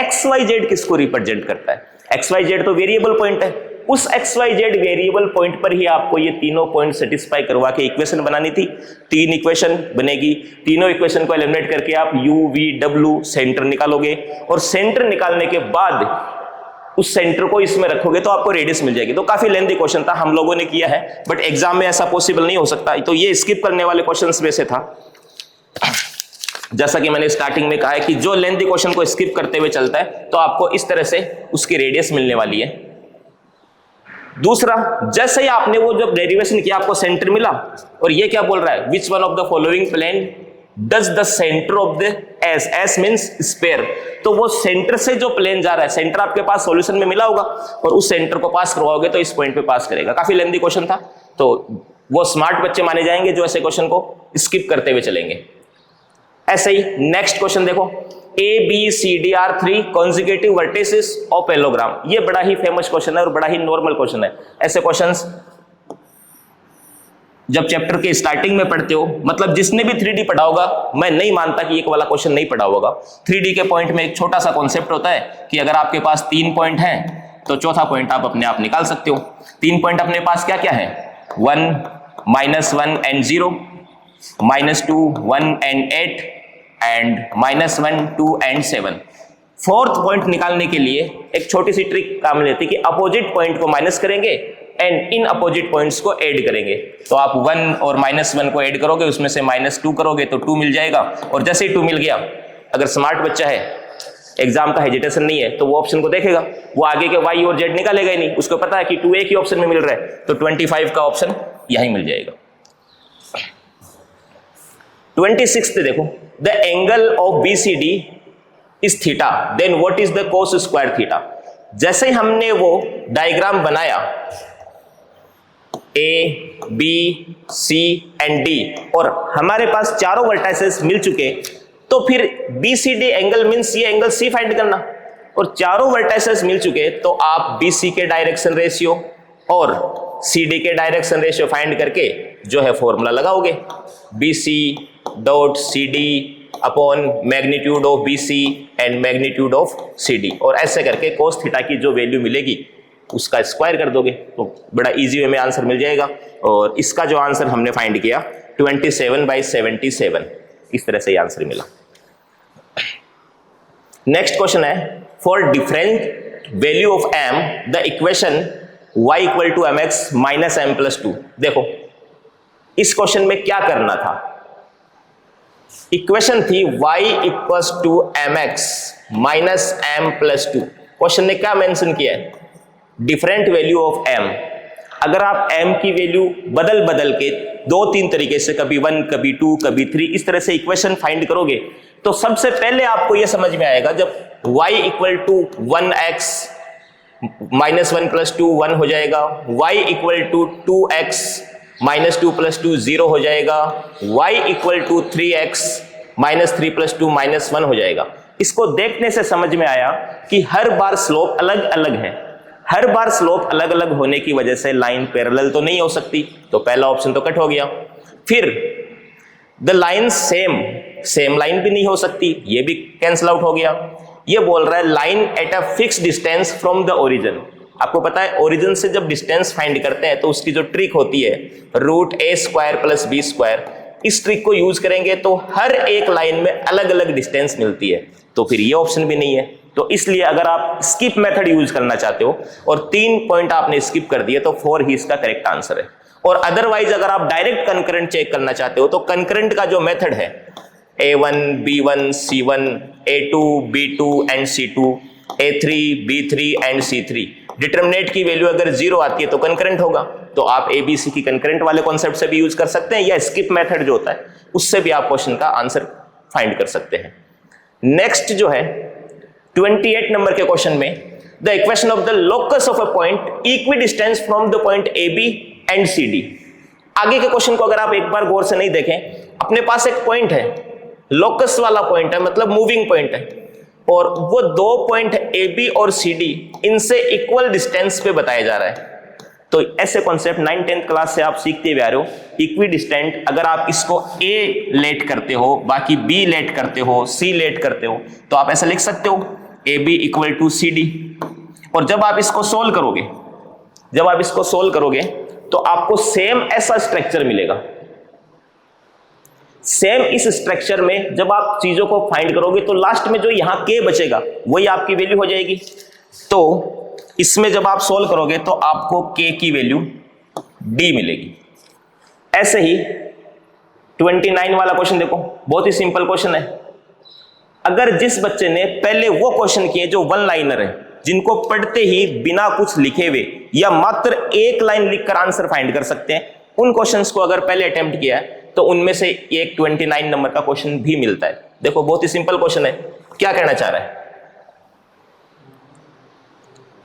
x y z किसको रिप्रेजेंट करता है? x y z तो वेरिएबल पॉइंट है, उस x y z variable point पर ही आपको ये तीनों पॉइंट सेटिस्फाई करवा के इक्वेशन बनानी थी। 3 इक्वेशन बनेगी, तीनों इक्वेशन को एलिमिनेट करके आप u v w सेंटर निकालोगे, और सेंटर निकालने के बाद उस सेंटर को इसमें रखोगे तो आपको रेडियस मिल जाएगी। तो काफी लेंथी क्वेश्चन था, हम लोगों ने किया है, बट एग्जाम में ऐसा पॉसिबल नहीं हो सकता, तो ये स्किप करने वाले क्वेश्चंस में से था। जैसा कि मैंने स्टार्टिंग में कहा है कि जो लेंथी क्वेश्चन को स्किप करते हुए चलता है तो आपको इस तरह से उसकी रेडियस मिलने वाली है। दूसरा, जैसे ही आपने वो जब डेरिवेशन किया आपको सेंटर मिला, और ये क्या बोल रहा है, which one of the following plane does the centre of the S, S means sphere, तो वो सेंटर से जो प्लेन जा रहा है, सेंटर आपके पास सॉल्यूशन में मिला होगा, और उस सेंटर को पास करवाओगे तो इस पॉइंट पे पास करेगा। काफी लेंथी क्वेश्चन था, तो वो स्मार्ट बच्चे माने जाएंगे जो ऐसे क्वेश्चन को स्किप करते हुए चलेंगे। ऐसे ही नेक्स्ट क्वेश्चन देखो, A B C D are 3 consecutive vertices of parallelogram. ये बड़ा ही फेमस क्वेश्चन है और बड़ा ही नॉर्मल क्वेश्चन है। ऐसे क्वेश्चंस जब चैप्टर के स्टार्टिंग में पढ़ते हो, मतलब जिसने भी 3D पढ़ा होगा, मैं नहीं मानता कि एक वाला क्वेश्चन नहीं पढ़ा होगा। 3D के पॉइंट में एक छोटा सा कॉन्सेप्ट होता है कि अगर आपके पास 3 पॉइंट हैं तो चौथा पॉइंट आप अपने आप निकाल सकते हो। 3 पॉइंट अपने पास क्या क्या है, 1 -1 and 0, -2 1 and 8 and -1 2 and 7। Fourth point निकालने के लिए एक छोटी सी ट्रिक काम लेती है कि अपोजिट पॉइंट को माइनस करेंगे एंड इन अपोजिट पॉइंट्स को ऐड करेंगे। तो आप 1 और -1 को ऐड करोगे, उसमें से -2 करोगे तो 2 मिल जाएगा, और जैसे ही 2 मिल गया, अगर स्मार्ट बच्चा है, एग्जाम का हेजिटेशन नहीं है, तो वो ऑप्शन को देखेगा, वो आगे के y और z निकालेगा ही नहीं, उसको पता है कि 2 एक ही ऑप्शन में मिल रहा है, तो 25 का ऑप्शन यही मिल जाएगा। 26 देखो, the angle of BCD is theta, then what is the cos square theta. जैसे ही हमने वो डायग्राम बनाया A, B, C and D, और हमारे पास चारों वर्टाइसेस मिल चुके, तो फिर BCD एंगल मींस ये एंगल C फाइंड करना, और चारों वर्टाइसेस मिल चुके तो आप BC के डायरेक्शन रेशियो और CD के डायरेक्शन रेशियो फाइंड करके जो है फॉर्मूला लगाओगे, BC dot CD upon magnitude of BC and magnitude of CD, और ऐसे करके कोस थीटा की जो वैल्यू मिलेगी उसका स्क्वायर कर दोगे, तो बड़ा इजी वे में आंसर मिल जाएगा। और इसका जो आंसर हमने फाइंड किया 27/77, इस तरह से ये आंसर मिला। नेक्स्ट क्वेश्चन है, for different value of m the equation y equal to mx minus m plus 2। देखो इस क्वेश्चन में क्या करना था, इक्वेशन थी y equals to mx minus m plus 2। Question ने क्या मेंशन किया है, डिफरेंट वैल्यू ऑफ m। अगर आप m की वैल्यू बदल बदल के 2-3 तरीके से, कभी 1 कभी 2 कभी 3, इस तरह से इक्वेशन फाइंड करोगे, तो सबसे पहले आपको यह समझ में आएगा जब y equal to 1x minus 1 plus 2 1 हो जाएगा, y equal to 2x minus 2 plus 2 0 हो जाएगा, y equal to 3x minus 3 plus 2 minus 1 हो जाएगा। इसको देखने से समझ में आया कि हर बार स्लोप अलग अलग है, हर बार स्लोप अलग अलग होने की वजह से लाइन पैरेलल तो नहीं हो सकती, तो पहला ऑप्शन तो कट हो गया। फिर द लाइन सेम लाइन भी नहीं हो सकती, ये भी कैंसिल आउट हो गया। ये बोल रहा है line at a fix distance from the origin. आपको पता है ओरिजिन से जब डिस्टेंस फाइंड करते हैं तो उसकी जो ट्रिक होती है √a² + b², इस ट्रिक को यूज करेंगे तो हर एक लाइन में अलग अलग डिस्टेंस मिलती है, तो फिर ये ऑप्शन भी नहीं है। तो इसलिए अगर आप स्किप मेथड यूज करना चाहते हो और 3 पॉइंट आपने स्किप कर दिए तो 4 ही इसका करेक्ट आंसर है। और अदरवाइज अगर आप डायरेक्ट कंकरेंट चेक करना चाहते हो तो कंकरेंट का जो मेथड है A1 B1 C1 A2 B2 and C2 A3 B3 and C3, determinant की वैल्यू अगर 0 आती है तो कंकरेंट होगा, तो आप ABC की कंकरेंट वाले कॉन्सेप्ट से भी यूज कर सकते हैं, या स्किप मेथड जो होता है उससे भी आप क्वेश्चन का आंसर फाइंड कर सकते हैं। नेक्स्ट जो है 28 नंबर के क्वेश्चन में, the equation of the locus of a point equi distance from the point AB and CD। आगे के क्वेश्चन को अगर आप एक बार गौर से नहीं देखें, अपने पास एक पॉइंट है, लोकस वाला पॉइंट है, मतलब मूविंग पॉइंट है, और वो दो पॉइंट AB और CD इनसे इक्वल डिस्टेंस पे बताया जा रहा है। तो ऐसे कॉन्सेप्ट 9th-10th क्लास से आप सीखते हुए आ रहे हो। इक्वी डिस्टेंट, अगर आप इसको A लेट करते हो, बाकी B लेट करते हो, C लेट करते हो, तो आप ऐसा लिख सकते हो AB इक्वल टू CD। और जब आप इसको सोल्व करोगे तो आपको सेम ऐसा स्ट्रक्चर मिलेगा। सेम इस स्ट्रक्चर में जब आप चीजों को फाइंड करोगे तो लास्ट में जो यहां K बचेगा वही आपकी वैल्यू हो जाएगी। तो इसमें जब आप सोल्व करोगे तो आपको K की वैल्यू D मिलेगी। ऐसे ही 29 वाला क्वेश्चन देखो, बहुत ही सिंपल क्वेश्चन है। अगर जिस बच्चे ने पहले वो क्वेश्चन किए जो वन लाइनर है, जिनको पढ़ते ही बिना कुछ लिखे हुए या मात्र एक लाइन लिखकर आंसर फाइंड कर सकते हैं, उन क्वेश्चंस को अगर पहले अटेम्प्ट किया है तो उनमें से एक 29 नंबर का क्वेश्चन भी मिलता है। देखो बहुत ही सिंपल क्वेश्चन है। क्या कहना चाह रहा है?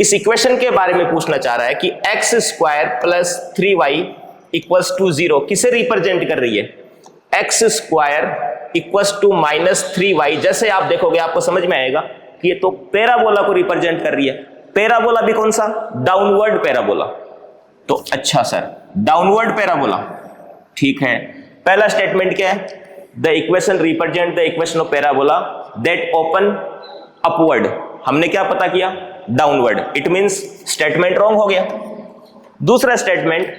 इस इक्वेशन के बारे में पूछना चाह रहा है कि x² plus 3y equals to 0 किसे रिप्रेजेंट कर रही है? x² equals to -3y। जैसे आप देखोगे आपको समझ में आएगा कि ये तो पैराबोला को रिप्रेजेंट कर रही है। पैराबोला भी कौन सा? Downward parabola. तो अच्छा सर, डाउनवर्ड पैराबोला, ठीक है। पहला स्टेटमेंट क्या है? The equation represent the equation of parabola that open upward. हमने क्या पता किया? Downward. It means statement wrong हो गया। दूसरा statement,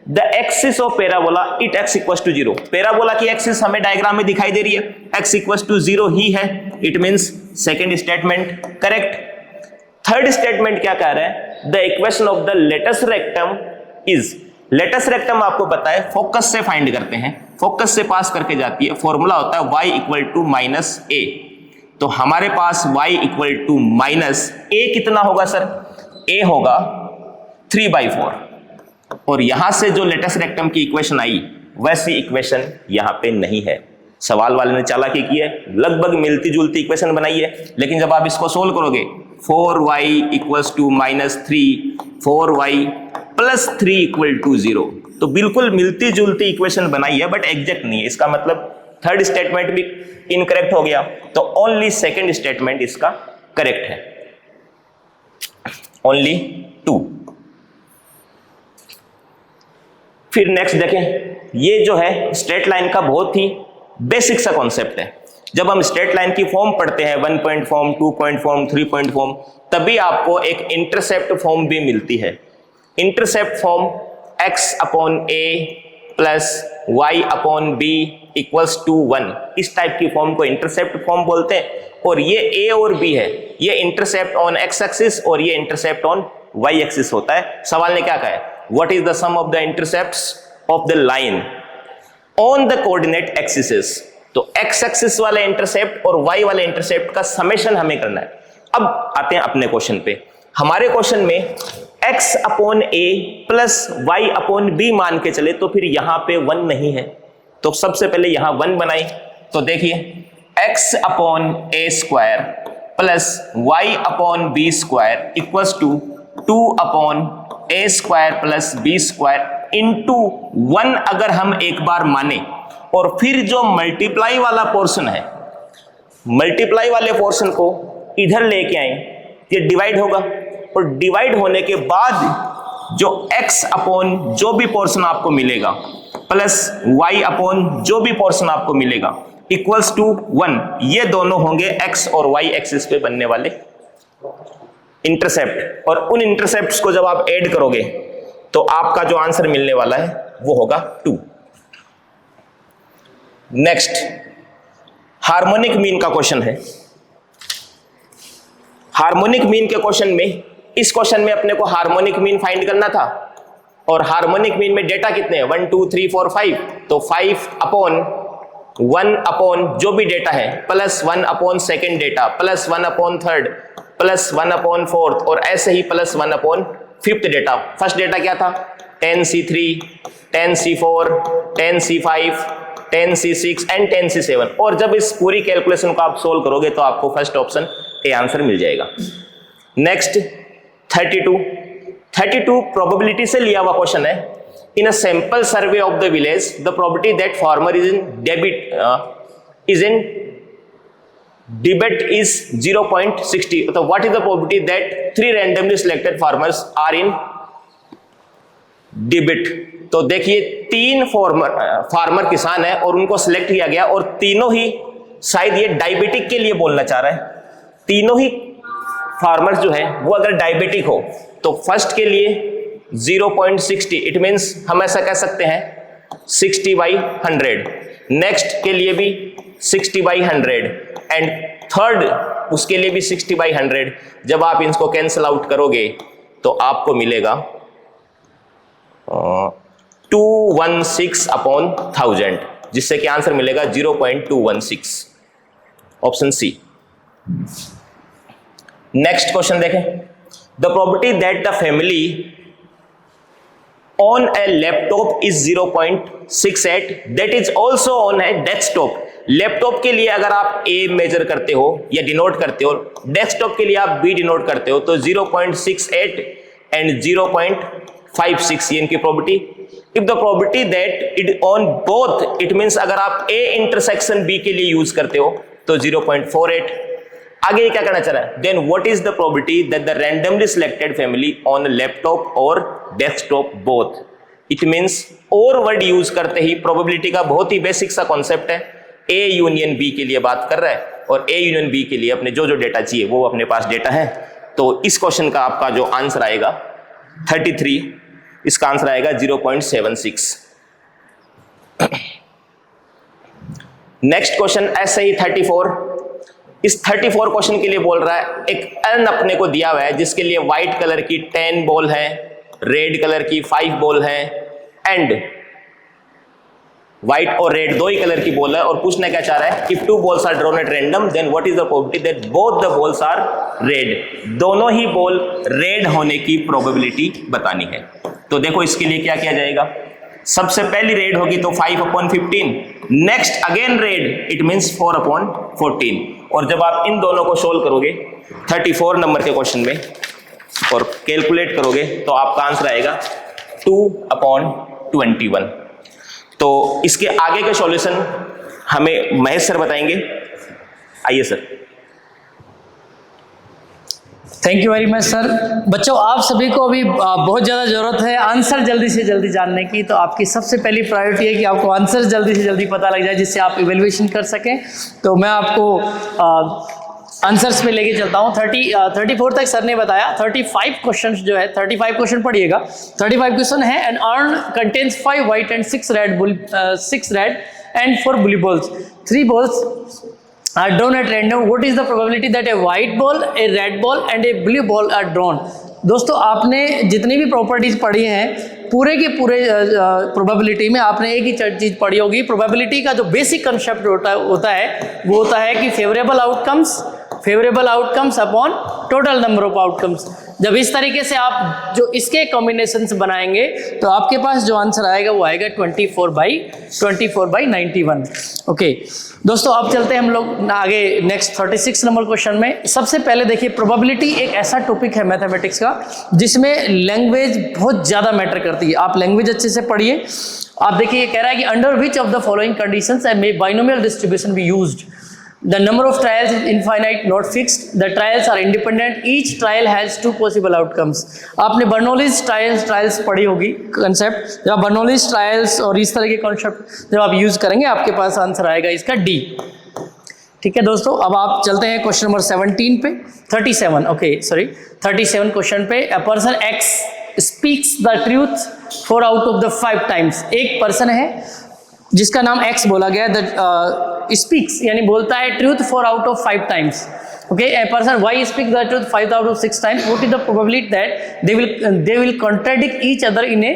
the axis of parabola it x equals to 0। Parabola की एक्सिस हमें डायग्राम में दिखाई दे रही है, x इक्वल्स टू 0 ही है। It means second statement correct. Third statement क्या कह रहा है? The equation of the latus rectum is. Latus rectum आपको पता है फोकस से फाइंड करते हैं, फोकस से पास करके जाती है। फॉर्मूला होता है y इक्वल टू -a। तो हमारे पास y इक्वल टू -a कितना होगा सर? a होगा 3/4। और यहां से जो लेटस रेक्टम की इक्वेशन आई वैसी इक्वेशन यहां पे नहीं है। सवाल वाले ने चालाकी की है, लगभग मिलती जुलती इक्वेशन बनाई है, लेकिन जब आप इसको सोल्व करोगे 4y equals to -3, 4y plus 3 equal to 0, तो बिल्कुल मिलती जुलती इक्वेशन बनाई है बट एग्जैक्ट नहीं है। इसका मतलब थर्ड स्टेटमेंट भी इनकरेक्ट हो गया, तो ओनली सेकंड स्टेटमेंट इसका करेक्ट है। ओनली 2। फिर नेक्स्ट देखें, ये जो है स्ट्रेट लाइन का बहुत ही बेसिक सा कॉन्सेप्ट है। जब हम स्ट्रेट लाइन की फॉर्म पढ़ते हैं, 1 point form, 2 point form, 3 point form, तभी आपको एक इंटरसेप्ट फॉर्म भी मिलती है। Intercept form x/a plus y/b equals to 1, इस टाइप की फॉर्म को इंटरसेप्ट फॉर्म बोलते हैं। और ये a और b है, ये इंटरसेप्ट ऑन x एक्सिस और ये इंटरसेप्ट ऑन y एक्सिस होता है। सवाल ने क्या कहा है? What is the sum of the intercepts of the line on the coordinate axis. तो x एक्सिस वाले इंटरसेप्ट और y वाले इंटरसेप्ट का समेशन हमें करना है। अब आते हैं अपने क्वेश्चन पे। हमारे क्वेश्चन में x/a प्लस y/b मान के चले तो फिर यहां पे 1 नहीं है, तो सबसे पहले यहां 1 बनाए। तो देखिए x/a² plus y/b² equals to 2/a² plus b² into 1 अगर हम एक बार माने, और फिर जो मल्टीप्लाई वाला पोर्शन है, मल्टीप्लाई वाले पोर्शन को इधर लेके आए, ये डिवाइड होगा, और डिवाइड होने के बाद जो x अपॉन जो भी पोर्शन आपको मिलेगा प्लस y अपॉन जो भी पोर्शन आपको मिलेगा इक्वल्स टू 1, ये दोनों होंगे x और y एक्सिस पे बनने वाले इंटरसेप्ट। और उन इंटरसेप्ट्स को जब आप ऐड करोगे तो आपका जो आंसर मिलने वाला है वो होगा 2। नेक्स्ट हार्मोनिक मीन का क्वेश्चन है। हार्मोनिक मीन के क्वेश्चन में, इस क्वेश्चन में अपने को हार्मोनिक मीन फाइंड करना था, और हार्मोनिक मीन में डेटा कितने हैं? 1 2 3 4 5, तो 5/1 अपॉन जो भी डेटा है plus 1 upon second data plus 1 upon third +1/4 और ऐसे ही +1/5 डेटा। फर्स्ट डेटा क्या था? 10C3, 10C4, 10C5, 10C6 and 10C7। और जब इस पूरी कैलकुलेशन को आप सोल्व करोगे तो आपको फर्स्ट ऑप्शन ए आंसर मिल जाएगा। नेक्स्ट 32 प्रोबेबिलिटी से लिया हुआ क्वेश्चन है। In a sample survey of the village the probability that farmer is in debit is 0.60। तो what is the probability that 3 randomly selected farmers are in debit? तो देखिए 3 farmer किसान है और उनको सिलेक्ट किया गया और तीनों ही शायद ये डायबिटिक के लिए बोलना चाह रहा है। तीनों ही फार्मर्स जो है वो अगर डायबिटिक हो तो फर्स्ट के लिए 0.60, इट मींस हम ऐसा कह सकते हैं 60/100। नेक्स्ट के लिए भी 60/100 एंड थर्ड उसके लिए भी 60/100। जब आप इनको कैंसिल आउट करोगे तो आपको मिलेगा 216/1000, जिससे कि आंसर मिलेगा 0.216, ऑप्शन सी। नेक्स्ट क्वेश्चन देखें। The probability that the family on A laptop is 0.68 that is also on A desktop. Laptop के लिए अगर आप ए मेजर करते हो या डिनोट करते हो, डेस्कटॉप के लिए आप बी डिनोट करते हो, तो 0.68 एंड 0.56 ये इनकी probability. If the probability that it on both, it means अगर आप ए इंटरसेक्शन बी के लिए यूज करते हो तो 0.48। आगे क्या करना चाह रहा है? Then what is the probability that the randomly selected family on laptop और डेस्कटॉप बोथ? इट मींस और वर्ड यूज करते ही प्रोबेबिलिटी का बहुत ही बेसिक सा कॉन्सेप्ट है। ए यूनियन बी के लिए बात कर रहा है और ए यूनियन बी के लिए अपने जो जो डेटा चाहिए वो अपने पास डेटा है। तो इस क्वेश्चन का आपका जो आंसर आएगा 33, इसका आंसर आएगा 0.76। नेक्स्ट क्वेश्चन ऐसे ही 34। इस 34 क्वेश्चन के लिए बोल रहा है एक अर्न अपने को दिया हुआ है जिसके लिए व्हाइट कलर की 10 बॉल है, रेड कलर की 5 बॉल है एंड व्हाइट और रेड दो ही कलर की बॉल है। और पूछना क्या चाह रहा है? If 2 balls are drawn at random then what is the probability that both the balls are red? दोनों ही बॉल रेड होने की प्रोबेबिलिटी बतानी है। तो देखो इसके लिए क्या किया जाएगा? सबसे पहली रेड होगी तो 5/15, next again red, it means 4/14। और जब आप इन दोनों को सोल्व करोगे 34 नंबर के क्वेश्चन में और कैलकुलेट करोगे तो आपका आंसर आएगा 2/21। तो इसके आगे के सॉल्यूशन हमें महेश सर बताएंगे। आइए sir. Thank you very much sir. बच्चों आप सभी को अभी बहुत ज़्यादा ज़रूरत है आंसर जल्दी से जल्दी जानने की। तो आपकी सबसे पहली प्रायोरिटी है कि आपको आंसर जल्दी से जल्दी पता लग जाए जिससे आप इवेल्युएशन कर सकें। तो मैं आपको आंसर्स पे लेके चलता हूँ। 34 तक सर ने बताया। 35 क्वेश्चन जो है 35 क्वेश्चन पढ़िएगा। 35 क्वेश्चन है। An urn contains 5 white and 6 red and 4 blue balls. 3 balls are drawn at random. What is the probability that a white ball, a red ball and a blue ball are drawn? दोस्तों आपने जितनी भी properties पढ़ी हैं पूरे के पूरे probability में आपने एक ही चीज़ पढ़ी होगी। प्रोबेबिलिटी का जो बेसिक कंसेप्ट होता है वो होता है कि favourable outcomes upon total number of outcomes. जब इस तरीके से आप जो इसके कॉम्बिनेशंस बनाएंगे तो आपके पास जो आंसर आएगा वो आएगा 24/91। ओके दोस्तों अब चलते हैं हम लोग आगे नेक्स्ट 36 नंबर क्वेश्चन में। सबसे पहले देखिए प्रोबेबिलिटी एक ऐसा टॉपिक है मैथमेटिक्स का जिसमें लैंग्वेज बहुत ज़्यादा मैटर करती है। आप लैंग्वेज अच्छे से पढ़िए। आप देखिए ये कह रहा है कि under which of the following conditions A binomial distribution be used? The number of trials is infinite, not fixed. The trials are independent. Each trial has 2 possible outcomes. आपने बर्नौलीज ट्रायल्स पढ़ी होगी कंसेप्ट। जब Bernoulli's trials और इस तरह के concept जब आप यूज करेंगे आपके पास आंसर आएगा इसका डी। ठीक है दोस्तों अब आप चलते हैं क्वेश्चन नंबर 17 पे। 37 क्वेश्चन पे। A person X speaks the truth 4 out of the 5 times. एक पर्सन है जिसका नाम X बोला गया। स्पीक्स यानी बोलता है truth 4 out of 5 times. Okay, a person Y speaks the truth 5 out of 6 times. What is the probability that they will contradict each other in a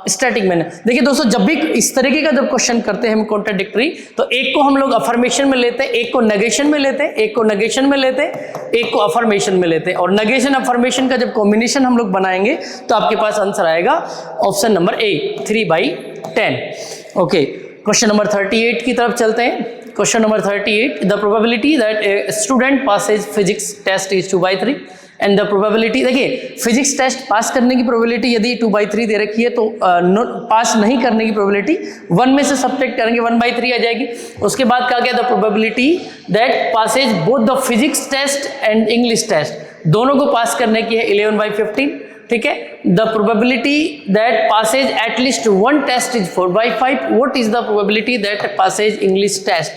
static manner. देखिए दोस्तों, जब भी इस तरीके का जब क्वेश्चन करते हैं हम कॉन्ट्राडिक्टरी, तो एक को हम लोग अफर्मेशन में लेते हैं, एक को नेगेशन में लेते हैं, एक को नेगेशन में लेते हैं, एक को अफर्मेशन में लेते हैं, और नेगेशन अफर्मेशन का जब कॉम्बिनेशन हम लोग बनाएंगे तो आपके पास आंसर आएगा option number A 3/10। Okay, question number 38 की तरफ चलते हैं। Question number 38, the probability that a student passes physics test is 2/3 and the probability, देखिए फिजिक्स टेस्ट पास करने की प्रोबेबिलिटी यदि 2/3 दे रखी है तो पास नहीं करने की प्रोबेबिलिटी 1 में से सब्ट्रैक्ट करेंगे 1/3 आ जाएगी। उसके बाद कहा गया the probability that passes both the physics test and English test, दोनों को पास करने की है 11/15। ठीक है, the probability that passes at least 1 test is 4/5। What is the probability that passes English test?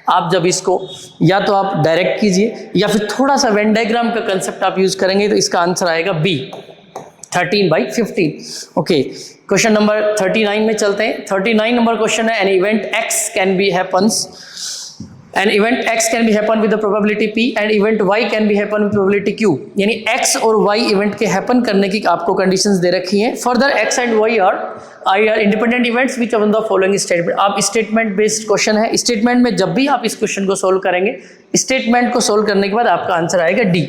आप जब इसको या तो आप डायरेक्ट कीजिए या फिर थोड़ा सा वेन डायग्राम का कंसेप्ट आप यूज करेंगे तो इसका आंसर आएगा बी 13/15। ओके, क्वेश्चन नंबर 39 में चलते हैं। 39 नंबर क्वेश्चन है, an event X can be happens, an event X can be happen with the probability P and event Y can be happen with probability Q. यानी X और Y event के happen करने की आपको conditions दे रखी हैं। Further X and Y are independent events which on the following statement. आप स्टेटमेंट बेस्ड क्वेश्चन है, स्टेटमेंट में जब भी आप इस क्वेश्चन को सोल्व करेंगे, स्टेटमेंट को सोल्व करने के बाद आपका आंसर आएगा डी,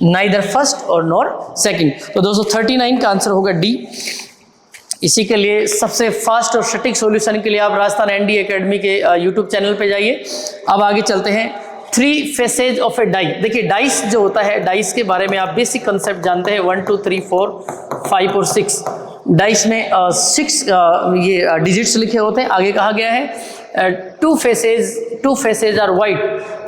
नाइदर फर्स्ट और नॉर सेकंड। तो दोस्तों 39 का आंसर होगा डी। इसी के लिए सबसे फास्ट और सटीक सॉल्यूशन के लिए आप राजस्थान एनडी एकेडमी के यूट्यूब चैनल पे जाइए। अब आगे चलते हैं, 3 फेसेज ऑफ ए डाई। देखिए डाइस जो होता है, डाइस के बारे में आप बेसिक कंसेप्ट जानते हैं, 1 2 3 4 5 और 6। डाइस में 6 ये डिजिट्स लिखे होते हैं। आगे कहा गया है 2 faces are white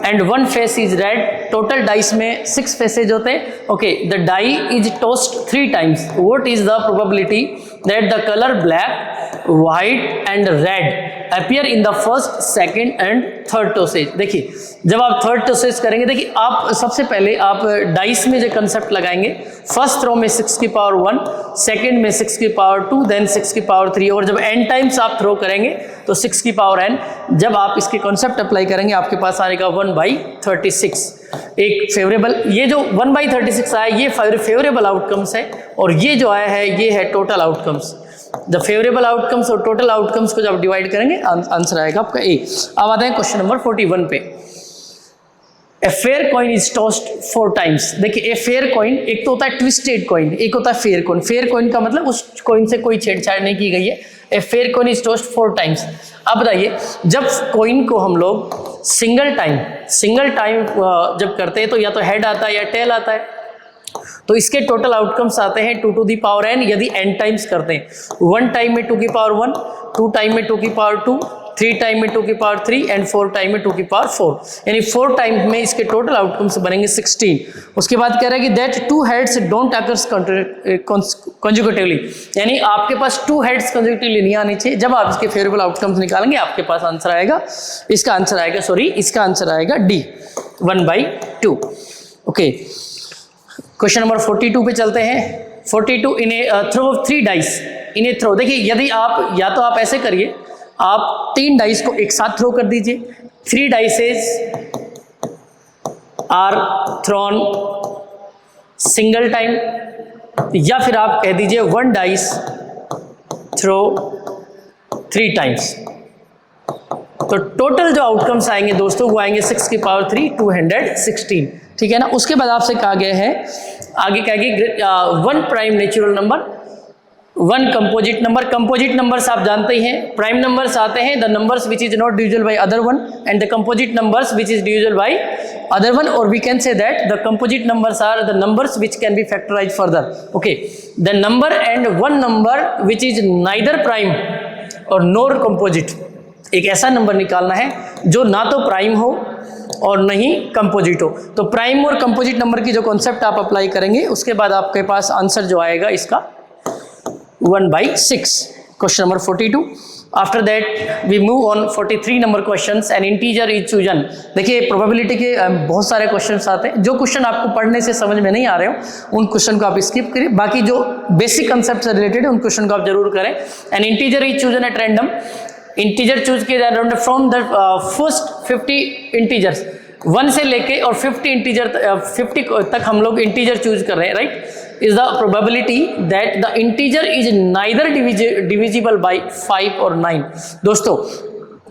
and 1 face is red. Total dice में 6 फेसेज होते हैं। Okay, the die is tossed 3 times. What is the probability that the colour black, white and red appear in the first, second and third tosses. देखिए जब आप third टोसेज करेंगे, देखिए आप सबसे पहले आप डाइस में जो कंसेप्ट लगाएंगे, फर्स्ट रो में 6 की पावर 1, सेकंड में 6 की पावर 2, देन 6 की पावर 3, और जब n टाइम्स आप थ्रो करेंगे तो 6 की पावर n। जब आप इसके कॉन्सेप्ट अप्लाई करेंगे आपके पास आएगा 1/36। एक फेवरेबल, ये जो 1/36 आया ये फेवरेबल आउटकम्स है, और ये जो आया है ये है total outcomes. The favourable outcomes और टोटल आउटकम्स को जब डिवाइड करेंगे आंसर आएगा आपका ए। अब आते हैं क्वेश्चन नंबर 41 पे। A fair coin is tossed 4 times. देखिए ए फेयर कॉइन, एक तो होता है ट्विस्टेड कॉइन, एक होता है फेयर कॉइन। फेयर कॉइन का मतलब उस कॉइन से कोई छेड़छाड़ नहीं की गई है। A fair coin is tossed 4 times. अब बताइए, जब कॉइन को हम लोग सिंगल टाइम जब करते हैं तो या तो हेड आता है या टेल आता है, तो इसके टोटल आउटकम्स आते हैं 2 to the power n यदि n टाइम्स करते हैं। 1 टाइम में 2 की पावर 1, 2 टाइम में 2 की पावर 2, 3 टाइम में 2 की पावर 3 एंड 4 टाइम में 2 की पावर 4, यानी 4 टाइम में इसके टोटल आउटकम्स बनेंगे 16। उसके बाद कह रहा है कि that 2 heads don't occurs consecutively, यानी आपके पास 2 हेड्स कंसेक्यूटिवली नहीं आनी चाहिए। जब आप इसके फेवरेबल आउटकम्स निकालेंगे आपके पास आंसर आएगा, इसका आंसर आएगा डी 1/2। ओके, क्वेश्चन नंबर 42 पे चलते हैं। 42, in a throw of 3 dice in a throw. देखिए यदि आप या तो आप ऐसे करिए, आप 3 डाइस को एक साथ थ्रो कर दीजिए, 3 dices are thrown single time, या फिर आप कह दीजिए 1 डाइस थ्रो 3 टाइम्स। तो टोटल जो आउटकम्स आएंगे दोस्तों वो आएंगे 6 की पावर 3 216। ठीक है ना। उसके बाद आपसे कहा गया है, आगे क्या गया, 1 prime natural number, 1 composite number. Composite numbers आप जानते ही हैं, प्राइम नंबर्स आते हैं the numbers which is not divisible by other one, and the composite numbers which is divisible by other one, और we can say that the composite numbers are the numbers which can be factorized further. Okay, the number and 1 number which is neither prime और nor composite. एक ऐसा number निकालना है जो ना तो prime हो और नहीं कंपोजिट हो। तो प्राइम और कंपोजिट नंबर की जो कॉन्सेप्ट आप अप्लाई करेंगे उसके बाद आपके पास आंसर जो आएगा इसका 1/6। Question number 42। After that we move on 43 number questions. An integer is chosen. देखिए प्रोबेबिलिटी के बहुत सारे क्वेश्चंस आते हैं, जो क्वेश्चन आपको पढ़ने से समझ में नहीं आ रहे हो उन क्वेश्चन को आप स्किप करिए, बाकी जो बेसिक कंसेप्ट से रिलेटेड है उन क्वेश्चन को आप जरूर करें। N integer is chosen at random. Integer choose किया जाए फ्रॉम द फर्स्ट 50 इंटीजर्स। 1 से लेके और 50 तक हम लोग इंटीजर चूज कर रहे हैं, right. Is the probability that the integer is neither divisible by 5 और 9। दोस्तों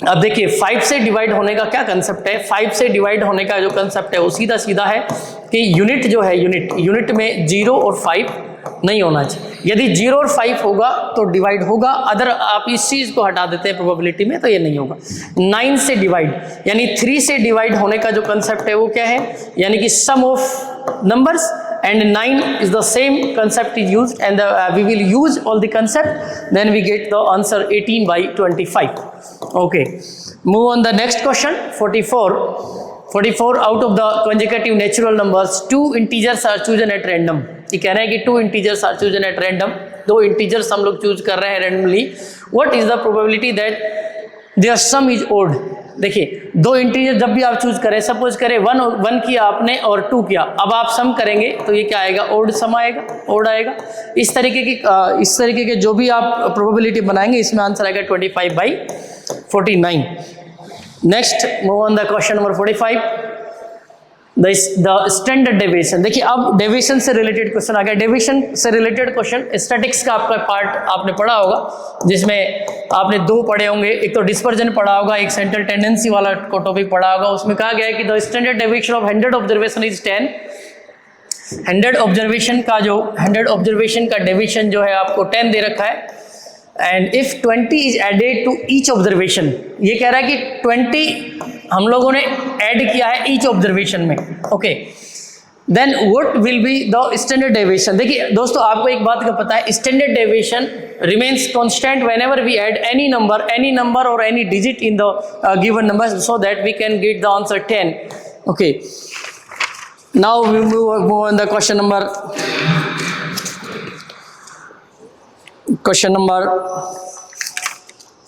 अब देखिए 5 से डिवाइड होने का क्या कंसेप्ट है, 5 से डिवाइड होने का जो कंसेप्ट है वो सीधा सीधा है कि यूनिट जो है, यूनिट में 0 और 5 नहीं होना चाहिए। यदि 0 और 5 होगा तो डिवाइड होगा, अदर आप इस चीज को हटा देते हैं प्रोबेबिलिटी में तो ये नहीं होगा। 9 से डिवाइड यानी 3 से डिवाइड होने का जो कंसेप्ट है वो क्या है, यानी कि सम of numbers, and 9 is the same concept is used, and we will use all the concept, then we get the answer 18 by 25. Okay, move on the next question. 44 out of the consecutive natural numbers 2 integers are chosen at random। ये कह रहे हैं कि 2 integers are chosen at random, 2 integers हम लोग choose कर रहे हैं randomly। what is the probability that their sum is odd। देखिए 2 इंटीजर जब भी आप चूज करें, सपोज करें 1 किया आपने और 2 किया, अब आप सम करेंगे तो ये क्या आएगा, ओड सम आएगा, ओड आएगा। इस तरीके के जो भी आप प्रोबेबिलिटी बनाएंगे इसमें आंसर आएगा 25 by 49। Next move on the question number 45, the standard deviation. देखिए अब डेविएशन से रिलेटेड क्वेश्चन आ गया। डेविएशन से रिलेटेड क्वेश्चन स्टैटिक्स का आपका पार्ट आपने पढ़ा होगा, जिसमें आपने 2 पढ़े होंगे, एक तो डिस्पर्जन पढ़ा होगा, एक सेंट्रल टेंडेंसी वाला को टॉपिक पढ़ा होगा। उसमें कहा गया है कि the standard deviation of 100 observation is 10। 100 observation का डेविएशन जो है आपको 10 दे रखा है। And if 20 is added to each observation, ये कह रहा है कि 20 हम लोगों ने ऐड किया है ईच ऑब्जर्वेशन में, okay, then what will be the standard deviation. देखिए दोस्तों आपको एक बात का पता है, standard deviation remains constant whenever we add any number और any digit in the given number, so that we can get the answer 10। Okay, now we move on the question number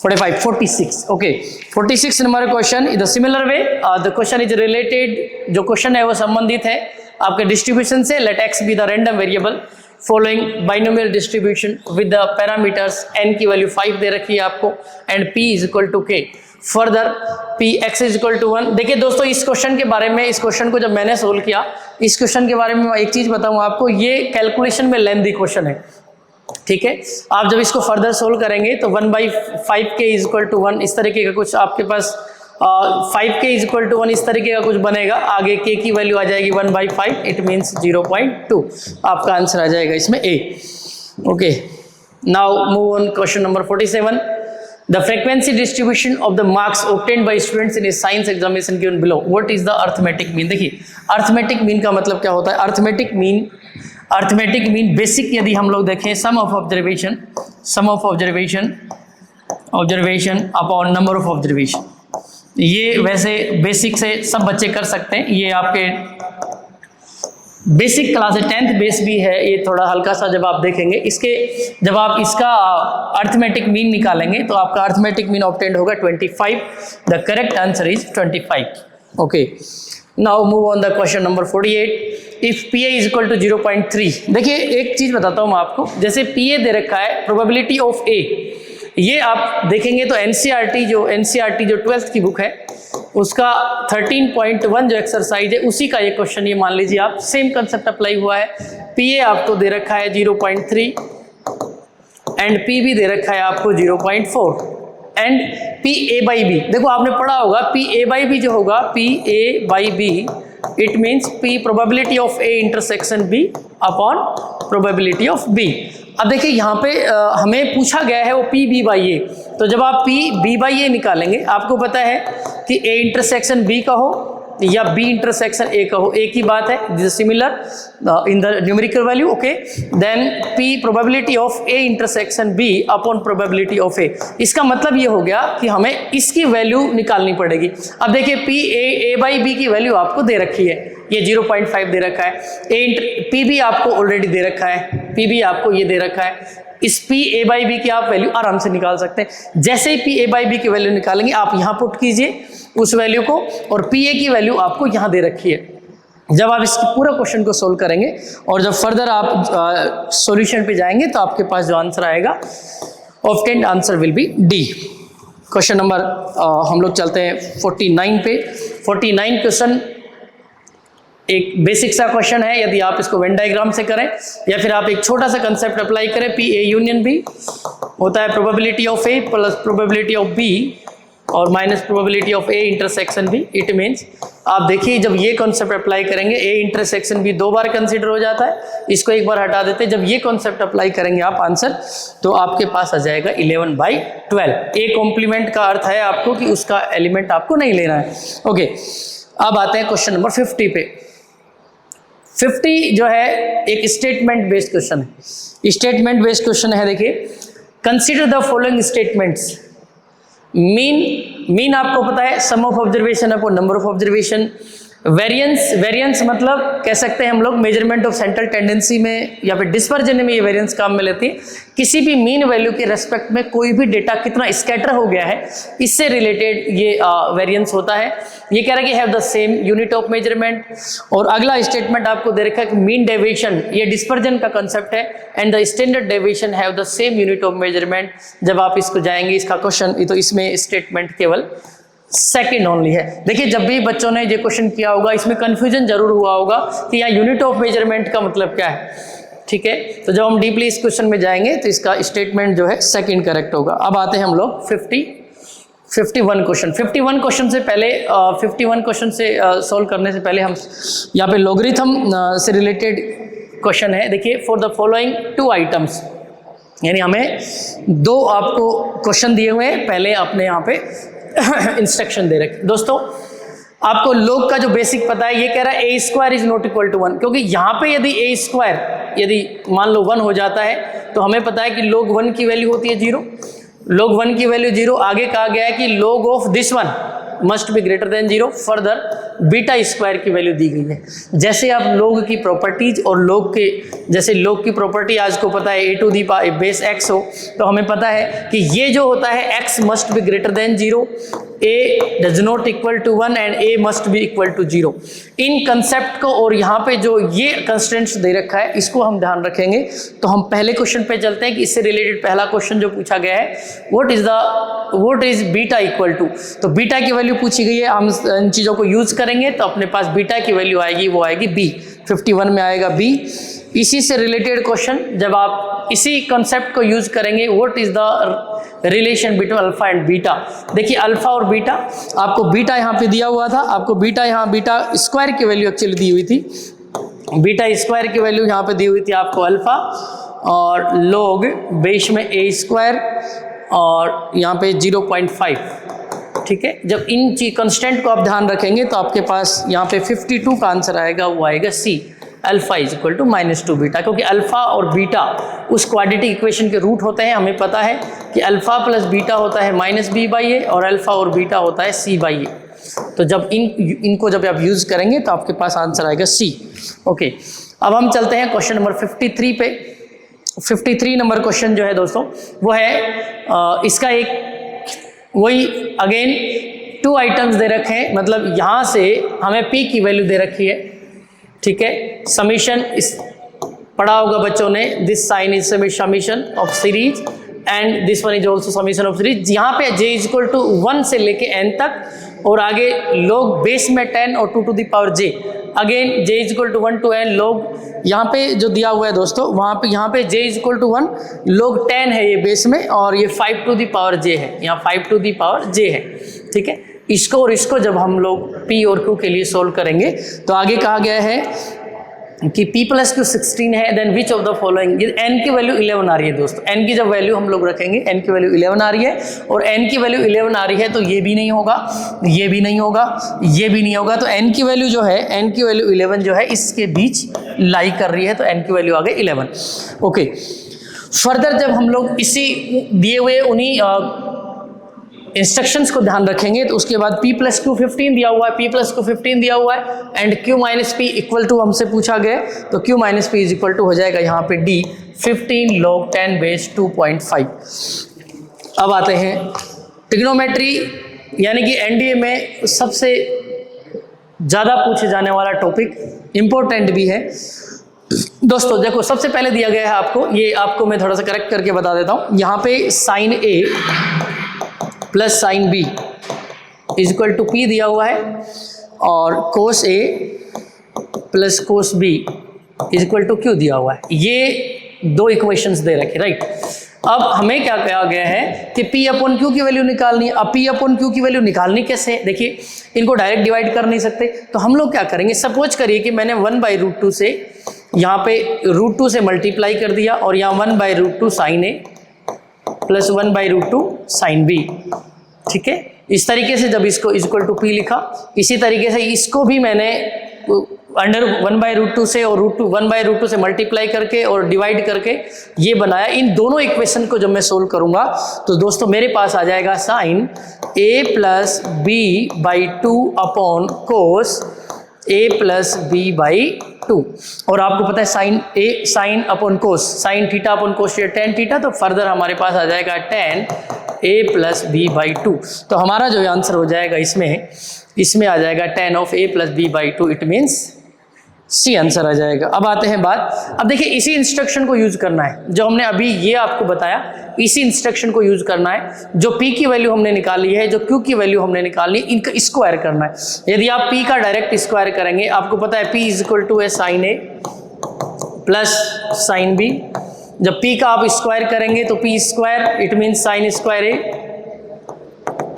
46। Okay, 46 number question is the similar way, the question is related, जो question है वो संबंधित है आपके distribution से। Let x be the random variable following binomial distribution with the parameters n की value 5 दे रखी है आपको, and p is equal to k। Further p x is equal to 1। देखिए दोस्तों इस क्वेश्चन के बारे में, इस क्वेश्चन को जब मैंने सोल्व किया, इस क्वेश्चन के बारे में मैं एक चीज बताऊं आपको, ये कैलकुलेशन में लेंथी क्वेश्चन है, ठीक है। आप जब इसको फर्दर सोल्व करेंगे तो 1/5k इज इक्वल टू 1 इस तरीके का कुछ आपके पास 5k इज इक्वल टू 1 इस तरीके का कुछ बनेगा। आगे k की वैल्यू आ जाएगी 1/5, इट मीन्स 0.2। आपका आंसर आ जाएगा इसमें A। Okay, now move on question number 47। The frequency distribution of the marks obtained by students in A science examination given below, what is the arithmetic mean. देखिए arithmetic mean का मतलब क्या होता है, अर्थमेटिक मीन बेसिक यदि हम लोग देखें, sum of observation upon number of observation. ये वैसे बेसिक से सब बच्चे कर सकते हैं, ये आपके बेसिक क्लास है, 10th बेस भी है, ये थोड़ा हल्का सा जब आप देखेंगे इसके, जब आप इसका अर्थमेटिक मीन निकालेंगे तो आपका अर्थमेटिक मीन ऑब्टेन्ड होगा 25। The correct answer is 25। Okay, now move on the question number 48। इफ PA इज इक्वल टू 0.3। देखिए एक चीज बताता हूँ मैं आपको, जैसे PA दे रखा है, प्रोबेबिलिटी ऑफ A, ये आप देखेंगे तो NCERT जो 12th की बुक है उसका 13.1 जो एक्सरसाइज है उसी का ये क्वेश्चन, ये मान लीजिए आप, सेम कंसेप्ट अप्लाई हुआ है। PA आपको दे रखा है 0.3 एंड P भी दे रखा है आपको 0.4 एंड PA/B। देखो आपने पढ़ा होगा PA/B जो होगा, PA/B it means P probability of A intersection B upon probability of B। अब देखिए यहाँ पे हमें पूछा गया है वो PB/A, तो जब आप PB/A निकालेंगे, आपको पता है कि A इंटरसेक्शन B का हो या B इंटरसेक्शन A का हो, एक ही बात है, this is similar in the numerical value. Okay, then P probability of A intersection B upon probability of A। इसका मतलब ये हो गया कि हमें इसकी वैल्यू निकालनी पड़ेगी। अब देखिए A/B की वैल्यू आपको दे रखी है, ये 0.5 दे रखा है, PB आपको ऑलरेडी दे रखा है, PB आपको ये दे रखा है। इस PA/B की आप वैल्यू आराम से निकाल सकते हैं। जैसे ही PA/B की वैल्यू निकालेंगे आप यहाँ पुट कीजिए उस वैल्यू को, और PA की वैल्यू आपको यहाँ दे रखी है। जब आप इसके पूरा क्वेश्चन को सोल्व करेंगे और जब फर्दर आप सॉल्यूशन पे जाएंगे तो आपके पास जो आंसर आएगा, obtained answer will be D। Question number हम लोग चलते हैं 49 पे। 49 क्वेश्चन एक बेसिक सा क्वेश्चन है। यदि आप इसको वेन डायग्राम से करें या फिर आप एक छोटा सा कंसेप्ट अप्लाई करें, पी ए यूनियन बी होता है probability of A plus probability of B और minus probability of A intersection B. It means आप देखिए जब ये कॉन्सेप्ट अप्लाई करेंगे ए इंटरसेक्शन बी 2 बार कंसीडर हो जाता है, इसको एक बार हटा देते हैं। जब ये कॉन्सेप्ट अप्लाई करेंगे आप आंसर, तो आपके पास आ जाएगा 11/12। ए कॉम्प्लीमेंट का अर्थ है आपको कि उसका एलिमेंट आपको नहीं लेना है। ओके, अब आते हैं क्वेश्चन नंबर 50 पे। 50 जो है एक स्टेटमेंट बेस्ड क्वेश्चन है। स्टेटमेंट बेस्ड क्वेश्चन है। देखिए, consider the following statements. Mean आपको पता है sum of observation upon number of observation. Variance मतलब कह सकते हैं हम लोग मेजरमेंट ऑफ सेंट्रल टेंडेंसी में या फिर डिस्पर्जन में ये वेरिएंस काम में लेती है। किसी भी मीन वैल्यू के रेस्पेक्ट में कोई भी डेटा कितना स्कैटर हो गया है, इससे रिलेटेड ये वेरिएंस होता है। ये कह रहा है कि have the same unit of measurement. और अगला स्टेटमेंट आपको दे रखा है कि मीन डेविएशन, ये डिस्पर्जन का कंसेप्ट है, and the standard deviation have the same unit of measurement. जब आप इसको जाएंगे इसका क्वेश्चन, तो इसमें स्टेटमेंट केवल सेकंड ओनली है। देखिए, जब भी बच्चों ने ये क्वेश्चन किया होगा इसमें कंफ्यूजन जरूर हुआ होगा कि यहाँ यूनिट ऑफ मेजरमेंट का मतलब क्या है। ठीक है, तो जब हम डीपली इस क्वेश्चन में जाएंगे तो इसका स्टेटमेंट जो है सेकंड करेक्ट होगा। अब आते हैं हम लोग 51 क्वेश्चन। 51 क्वेश्चन से पहले 51 क्वेश्चन से सॉल्व करने से पहले हम यहाँ पे लॉगरिथम से रिलेटेड क्वेश्चन है। देखिए, फॉर द फॉलोइंग 2 आइटम्स, यानी हमें 2 आपको क्वेश्चन दिए हुए हैं। पहले आपने यहाँ पे इंस्ट्रक्शन दे रखे। दोस्तों, आपको log का जो बेसिक पता है, ये कह रहा है A square is not equal to 1, क्योंकि यहाँ पे यदि ए स्क्वायर यदि मान लो 1 हो जाता है तो हमें पता है कि log 1 की वैल्यू होती है 0। log 1 की वैल्यू 0। आगे कहा गया है कि log of this one must be greater than 0। Further beta square की वैल्यू दी गई है। जैसे आप log की प्रॉपर्टीज और log के, जैसे log की प्रॉपर्टी आज को पता है a to the base x हो, तो हमें पता है कि ये जो होता है x must be greater than 0, a does not equal to 1 and a must be equal to 0। इन कंसेप्ट को और यहाँ पे जो ये कंस्ट्रेंट्स दे रखा है इसको हम ध्यान रखेंगे। तो हम पहले क्वेश्चन पे चलते हैं कि इससे रिलेटेड पहला क्वेश्चन जो पूछा गया है, what is beta equal to. तो बीटा की वैल्यू पूछी गई है, हम इन चीज़ों को यूज करेंगे तो अपने पास बीटा की वैल्यू आएगी, वो आएगी b। 51 में आएगा b। इसी से रिलेटेड क्वेश्चन, जब आप इसी कंसेप्ट को यूज करेंगे, what is the relation between alpha and beta. देखिए, अल्फा और बीटा, आपको बीटा यहाँ पे दिया हुआ था, आपको बीटा यहाँ बीटा स्क्वायर की वैल्यू एक्चुअली दी हुई थी। बीटा स्क्वायर की वैल्यू यहाँ पे दी हुई थी आपको अल्फा, और log बेस में a स्क्वायर और यहाँ पे 0.5। ठीक है, जब इन कंस्टेंट को आप ध्यान रखेंगे तो आपके पास यहाँ पे 52 का आंसर आएगा, वो आएगा C. Alpha is equal to -2 beta, क्योंकि अल्फा और बीटा उस क्वाड्रेटिक इक्वेशन के रूट होते हैं। हमें पता है कि अल्फा प्लस बीटा होता है -b/a और अल्फा और बीटा होता है c/a। तो जब इनको जब आप यूज करेंगे तो आपके पास आंसर आएगा सी। ओके, अब हम चलते हैं क्वेश्चन नंबर 53 पे। 53 नंबर क्वेश्चन जो है दोस्तों, वो है इसका एक वही अगेन 2 आइटम्स दे रखे हैं। मतलब यहाँ से हमें p की वैल्यू दे रखी है। ठीक है, समीशन इस पढ़ा होगा बच्चों ने, this sign is summation of series and this one is also summation of series. यहाँ पे j इज इक्वल टू 1 से लेके n तक, और आगे log बेस में 10 और 2 to the power j। Again j is equal to 1 to n log, यहाँ पे जो दिया हुआ है दोस्तों, वहाँ पे यहाँ पे j is equal to 1 log 10 है ये बेस में, और ये 5 टू द पावर j है, यहाँ 5 टू द पावर j है। ठीक है, इसको और इसको जब हम लोग p और q के लिए सोल्व करेंगे तो आगे कहा गया है कि p प्लस क्यू 16 है, then which of the following. n की वैल्यू 11 आ रही है दोस्तों। n की जब वैल्यू हम लोग रखेंगे, n की वैल्यू 11 आ रही है, और n की वैल्यू 11 आ रही है, तो ये भी नहीं होगा, ये भी नहीं होगा, ये भी नहीं होगा। तो n की वैल्यू जो है, n की वैल्यू 11 जो है इसके बीच लाई कर रही है, तो n की वैल्यू आ गई 11। ओके, फर्दर जब हम लोग इसी दिए हुए उन्हीं इंस्ट्रक्शंस को ध्यान रखेंगे तो उसके बाद p प्लस क्यू 15 दिया हुआ है, p प्लस क्यू 15 दिया हुआ है, and q minus P equal to हमसे पूछा गया, तो q minus P is equal to हो जाएगा यहाँ पे d 15 log 10 बेस 2.5। अब आते हैं ट्रिग्नोमेट्री, यानी कि एनडीए में सबसे ज़्यादा पूछे जाने वाला टॉपिक, इम्पोर्टेंट भी है दोस्तों। देखो, सबसे पहले दिया गया है आपको, ये आपको मैं थोड़ा सा करेक्ट करके बता देता हूँ। यहाँ पे sine A plus sine B is equal to P दिया हुआ है, और cos A plus cos B is equal to Q दिया हुआ है। ये दो इक्वेशंस दे रखे, राइट। अब हमें क्या कहा गया है कि P अपॉन क्यू की वैल्यू निकालनी है। अब P अपॉन क्यू की वैल्यू निकालनी कैसे है? देखिए, इनको डायरेक्ट डिवाइड कर नहीं सकते, तो हम लोग क्या करेंगे, सपोज करिए कि मैंने 1/√2 से यहाँ पे √2 से मल्टीप्लाई कर दिया, और यहाँ 1/√2 sign A plus 1/√2 sine B, ठीक है। इस तरीके से जब इसको इक्वल टू P लिखा, इसी तरीके से इसको भी मैंने अंडर 1/√2 से और √1/√2 से मल्टीप्लाई करके और डिवाइड करके ये बनाया। इन दोनों इक्वेशन को जब मैं सोल्व करूंगा तो दोस्तों मेरे पास आ जाएगा sine a plus B by 2 upon cos a plus B by 2। और आपको पता है sine upon cos, sine theta upon cos tan theta, तो फर्दर हमारे पास आ जाएगा tan a plus B by 2। तो हमारा जो आंसर हो जाएगा इसमें आ जाएगा tan of a plus B by 2, it means C answer आ जाएगा। अब आते हैं बात, अब देखिए इसी इंस्ट्रक्शन को यूज करना है जो हमने अभी ये आपको बताया, इसी इंस्ट्रक्शन को यूज करना है। जो P की वैल्यू हमने निकाली है, जो Q की वैल्यू हमने निकाली है, इनका स्क्वायर करना है। यदि आप P का डायरेक्ट स्क्वायर करेंगे, आपको पता है P इज इक्वल टू है sine A plus sine B. जब P का आप स्क्वायर करेंगे तो P square, it means sine square A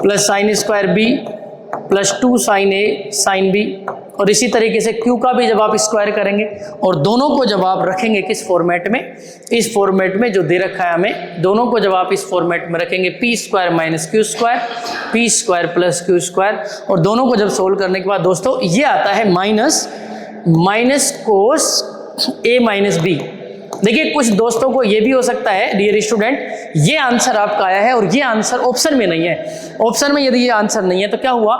plus sine square B plus 2 sine A sine B. और इसी तरीके से Q का भी जब आप स्क्वायर करेंगे, और दोनों को जब आप रखेंगे किस फॉर्मेट में, इस फॉर्मेट में जो दे रखा है हमें, दोनों को जब आप इस फॉर्मेट में रखेंगे P square minus Q square, P square plus Q square, और दोनों को जब सोल्व करने के बाद दोस्तों ये आता है minus cos A minus B. देखिए कुछ दोस्तों को ये भी हो सकता है डियर स्टूडेंट, ये आंसर आपका आया है और ये आंसर ऑप्शन में नहीं है। ऑप्शन में यदि ये आंसर नहीं है तो क्या हुआ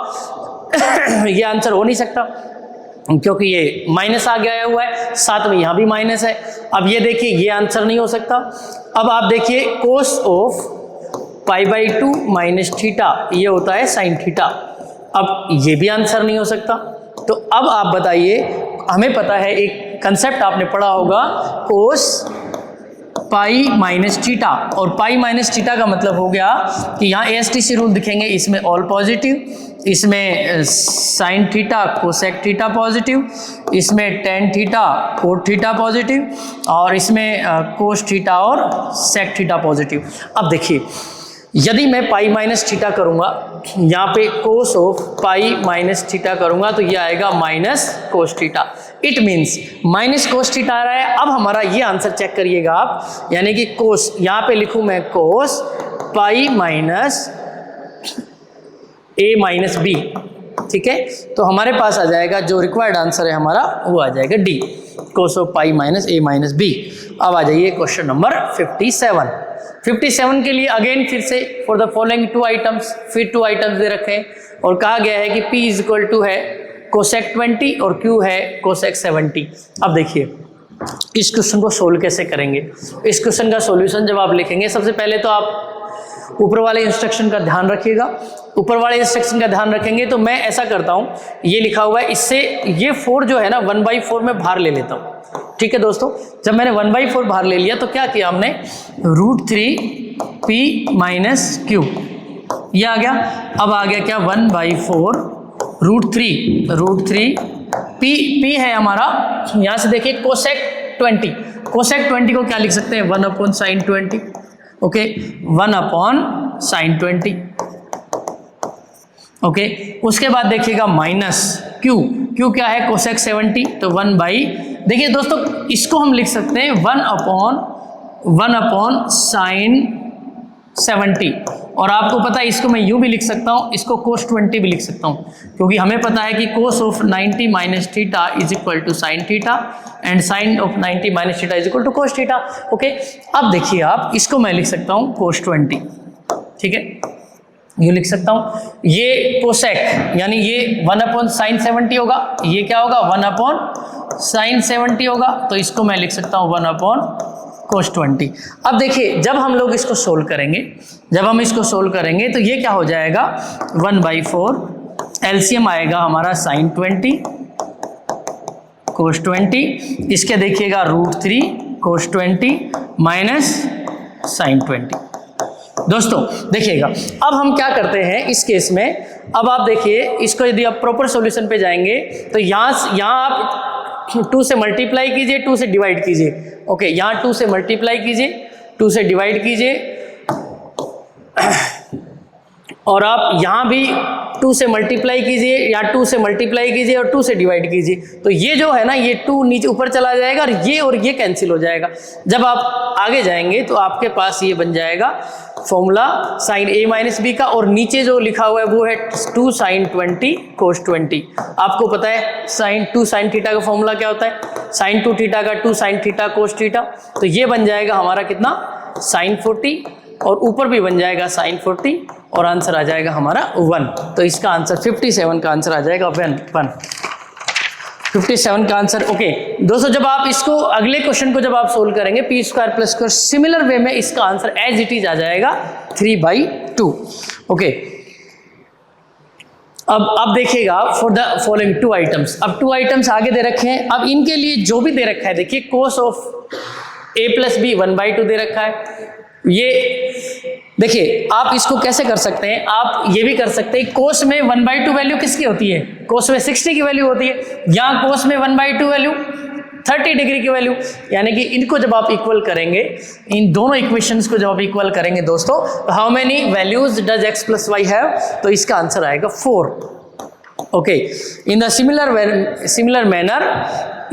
ये आंसर हो नहीं सकता, क्योंकि ये माइनस आ गया हुआ है, साथ में यहाँ भी माइनस है। अब ये देखिए ये आंसर नहीं हो सकता। अब आप देखिए कोस ऑफ π/2 माइनस थीटा, ये होता है साइन थीटा। अब ये भी आंसर नहीं हो सकता। तो अब आप बताइए, हमें पता है एक कंसेप्ट आपने पढ़ा होगा, कोस पाई माइनस थीटा, और पाई माइनस थीटा का मतलब हो गया कि यहाँ ASTC रूल दिखेंगे, इसमें ऑल पॉजिटिव, इसमें sine theta cosec theta positive, इसमें tan theta cot theta positive, और इसमें कोस थीटा और सेक थीटा पॉजिटिव। अब देखिए यदि मैं पाई माइनस थीटा करूँगा, यहाँ पे cos of pi minus theta करूँगा तो ये आएगा minus cos theta, it means minus cos theta आ रहा है। अब हमारा ये आंसर चेक करिएगा आप, यानी कि कोस, यहाँ पे लिखूँ मैं कोस पाई माइनस ए माइनस बी, ठीक है। तो हमारे पास आ जाएगा जो रिक्वायर्ड आंसर है हमारा, वो आ जाएगा D, cos of pi minus A minus B. अब आ जाइए क्वेश्चन नंबर 57 के लिए अगेन फिर से फॉर द फॉलोइंग 2 आइटम्स, फिर 2 आइटम्स दे रखे हैं और कहा गया है कि P इज इक्वल टू है कोसेक 20 और Q है कोसेक 70। अब देखिए इस क्वेश्चन को सोल्व कैसे करेंगे। इस क्वेश्चन का सॉल्यूशन जब आप लिखेंगे, सबसे पहले तो आप ऊपर वाले इंस्ट्रक्शन का ध्यान रखिएगा। ऊपर वाले इंस्ट्रक्शन का ध्यान रखेंगे तो मैं ऐसा करता हूँ, ये लिखा हुआ है, इससे ये 4 जो है ना 1/4 में बाहर ले लेता हूँ, ठीक है दोस्तों। जब मैंने 1/4 बाहर ले लिया तो क्या किया हमने, √3P माइनस Q, ये आ गया। अब आ गया क्या 1/4 √3 P है हमारा, यहाँ से देखिए कोसेक 20, कोसेक 20 को क्या लिख सकते हैं 1/sin 20, ओके 1/sin 20, ओके। उसके बाद देखिएगा माइनस Q क्या है कोसेक 70, तो 1 बाई, देखिए दोस्तों इसको हम लिख सकते हैं 1/sin 70, और आपको पता है इसको मैं यूँ भी लिख सकता हूँ, इसको cos 20 भी लिख सकता हूँ, क्योंकि हमें पता है कि cos of 90 minus theta is equal to sine theta and sine of 90 minus theta is equal to cos theta, okay. अब देखिए आप, इसको मैं लिख सकता हूँ cos 20, ठीक है, ये लिख सकता हूँ। ये कोसेक यानी ये 1/sin 70 होगा, ये क्या होगा 1/sin 70 होगा, तो इसको मैं लिख सकता हूँ 1/cos 20। अब देखिए जब हम लोग इसको सोल्व करेंगे, जब हम इसको सोल्व करेंगे तो ये क्या हो जाएगा 1/4, एलसीएम आएगा हमारा sin 20 cos 20, इसके देखिएगा √3 cos 20 माइनस sin 20, दोस्तों देखिएगा, अब हम क्या करते हैं इस केस में, अब आप देखिए इसको यदि आप प्रॉपर सॉल्यूशन पे जाएंगे तो यहाँ आप 2 से मल्टीप्लाई कीजिए, 2 से डिवाइड कीजिए। ओके, यहाँ 2 से मल्टीप्लाई कीजिए, 2 से डिवाइड कीजिए, और आप यहाँ भी 2 से मल्टीप्लाई कीजिए या 2 से मल्टीप्लाई कीजिए और 2 से डिवाइड कीजिए। तो ये जो है ना, ये 2 नीचे ऊपर चला जाएगा और ये कैंसिल हो जाएगा। जब आप आगे जाएंगे तो आपके पास ये बन जाएगा formula sine a minus B का, और नीचे जो लिखा हुआ है वो है 2 sin 20 cos 20। आपको पता है साइन 2 sin थीटा का फॉर्मूला क्या होता है, साइन 2 थीटा का 2 sin थीटा cos थीटा। तो ये बन जाएगा हमारा कितना, sin 40, और ऊपर भी बन जाएगा sin 40, और आंसर आ जाएगा हमारा 1। तो इसका आंसर 57 का आंसर आ जाएगा 1 57 का आंसर। ओके दोस्तों, जब आप इसको अगले क्वेश्चन को जब आप सोल्व करेंगे p² plus square, similar way में इसका आंसर एज इट इज आ जाएगा 3/2। ओके, अब देखिएगा फॉर द फॉलोइंग 2 आइटम्स। अब 2 आइटम्स आगे दे रखे हैं, अब इनके लिए जो भी दे रखा है, देखिए cos of a plus B 1/2 दे रखा है। ये देखिए आप इसको कैसे कर सकते हैं, आप ये भी कर सकते हैं, कोस में 1/2 वैल्यू किसकी होती है, कोस में 60 की वैल्यू होती है, यहाँ कोस में 1/2 वैल्यू 30 डिग्री की वैल्यू, यानी कि इनको जब आप इक्वल करेंगे, इन दोनों इक्वेशंस को जब आप इक्वल करेंगे दोस्तों, how many values does x plus why have, तो इसका आंसर आएगा 4। Okay, in the similar manner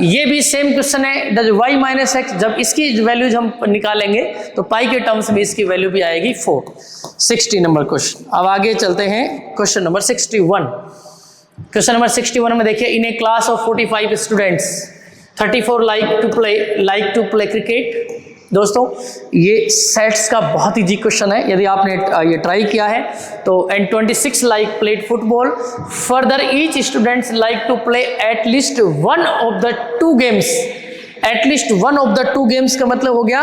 ये भी सेम क्वेश्चन है, डज y माइनस एक्स, जब इसकी वैल्यूज हम निकालेंगे तो पाई के टर्म्स में इसकी वैल्यू भी आएगी 4। 60 नंबर क्वेश्चन। अब आगे चलते हैं क्वेश्चन नंबर 61। क्वेश्चन नंबर 61 में देखिए, in a class of 45 students 34 like to play cricket. दोस्तों ये सेट्स का बहुत ही जी क्वेश्चन है, यदि आपने ये ट्राई किया है तो, and 26 like played football, further each students like to play at least one of the 2 games. At least one of the 2 games का मतलब हो गया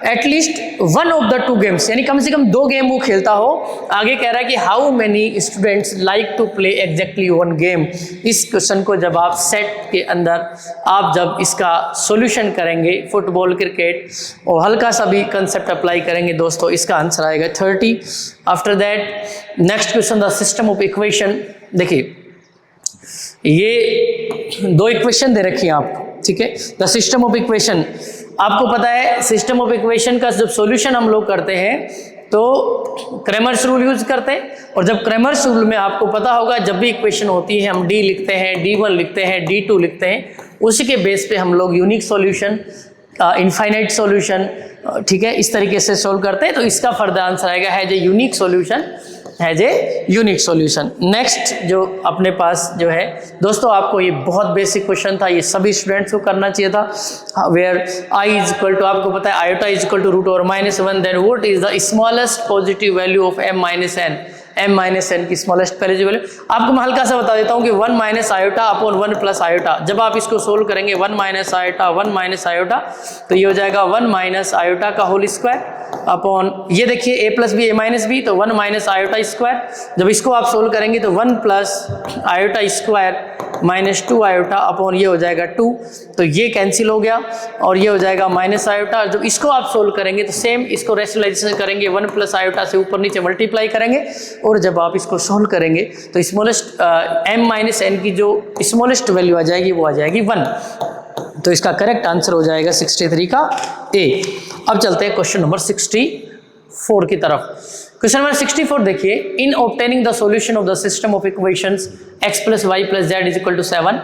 at least one of the 2 games, यानी कम से कम 2 गेम वो खेलता हो। आगे कह रहा है कि how many students like to play exactly 1 game. इस क्वेश्चन को जब आप सेट के अंदर आप जब इसका सॉल्यूशन करेंगे, फुटबॉल क्रिकेट और हल्का सा भी कंसेप्ट अप्लाई करेंगे दोस्तों, इसका आंसर आएगा 30। After that next question, the system of equation. देखिए ये 2 इक्वेशन दे रखी हैं आपको, ठीक है। द सिस्टम ऑफ इक्वेशन, आपको पता है सिस्टम ऑफ इक्वेशन का जब सॉल्यूशन हम लोग करते हैं तो क्रेमर्स रूल यूज करते हैं, और जब क्रेमर्स रूल में आपको पता होगा जब भी इक्वेशन होती है हम d लिखते हैं, d1 लिखते हैं, d2 लिखते हैं, उसी के बेस पे हम लोग यूनिक सॉल्यूशन, इनफाइनाइट सॉल्यूशन, ठीक है, इस तरीके से सोल्व करते हैं। तो इसका फर्दर आंसर आएगा has a unique solution, has a unique solution. Next जो अपने पास जो है दोस्तों, आपको ये बहुत बेसिक क्वेश्चन था, ये सभी स्टूडेंट्स को करना चाहिए था। Where i is equal to, आपको पता है iota is equal to √(-1), then what is the smallest positive value of m-n। m-n की स्मॉलेस्ट पॉजिटिव वैल्यू आपको मैं हल्का सा बता देता हूँ कि 1 - आयोटा अपॉन 1 + आयोटा। जब आप इसको सोल्व करेंगे 1 - आयोटा 1 - आयोटा, तो ये हो जाएगा 1 - आयोटा का होल स्क्वायर अपॉन, ये देखिए a + b a - b, तो 1 - आयोटा स्क्वायर। जब इसको आप सोल्व करेंगे तो 1 + आयोटा स्क्वायर -2 आयोटा अपॉन ये हो जाएगा 2, तो ये कैंसिल हो गया और ये हो जाएगा माइनस आयोटा। जब इसको आप सोल्व करेंगे तो सेम इसको रेशनलाइजेशन करेंगे, 1 + आयोटा से ऊपर नीचे मल्टीप्लाई करेंगे, और जब आप इसको सोल्व करेंगे तो स्मॉलेस्ट m-n की जो स्मॉलेस्ट वैल्यू आ जाएगी वो आ जाएगी 1। तो इसका करेक्ट आंसर हो जाएगा 63 का A। अब चलते हैं क्वेश्चन नंबर 64 की तरफ। क्वेश्चन नंबर 64 देखिए, in obtaining the solution of the system of equations x + y + z = 7,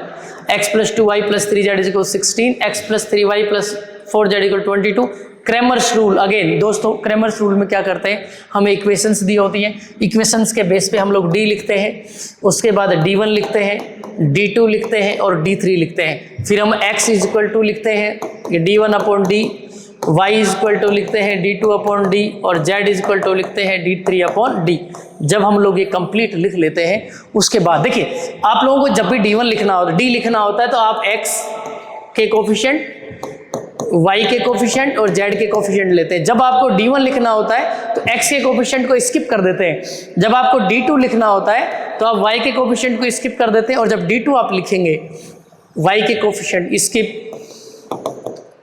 x + 2y + 3z = 16, x + 3y + 4z = 22, Cramer's rule. Again दोस्तों क्रेमर्स रूल में क्या करते हैं, हमें इक्वेशंस दी होती हैं, इक्वेशंस के बेस पे हम लोग d लिखते हैं, उसके बाद d1 लिखते हैं, d2 लिखते हैं और d3 लिखते हैं, फिर हम x = लिखते हैं ये d1/d, y = लिखते हैं d2/d और z = लिखते हैं d3/d। जब हम लोग ये कंप्लीट लिख लेते हैं उसके बाद देखिए, आप लोगों को जब भी d1 लिखना होता है, d लिखना होता है, तो आप x के कोफिशिएंट, y के कोफिशिएंट और z के कोफिशिएंट लेते हैं। जब आपको d1 लिखना होता है तो x के कोफिशिएंट को स्किप कर देते हैं, जब आपको d2 लिखना होता है तो आप y के कोफिशिएंट को स्किप कर देते हैं, और जब d2 आप लिखेंगे y के कोफिशिएंट स्किप,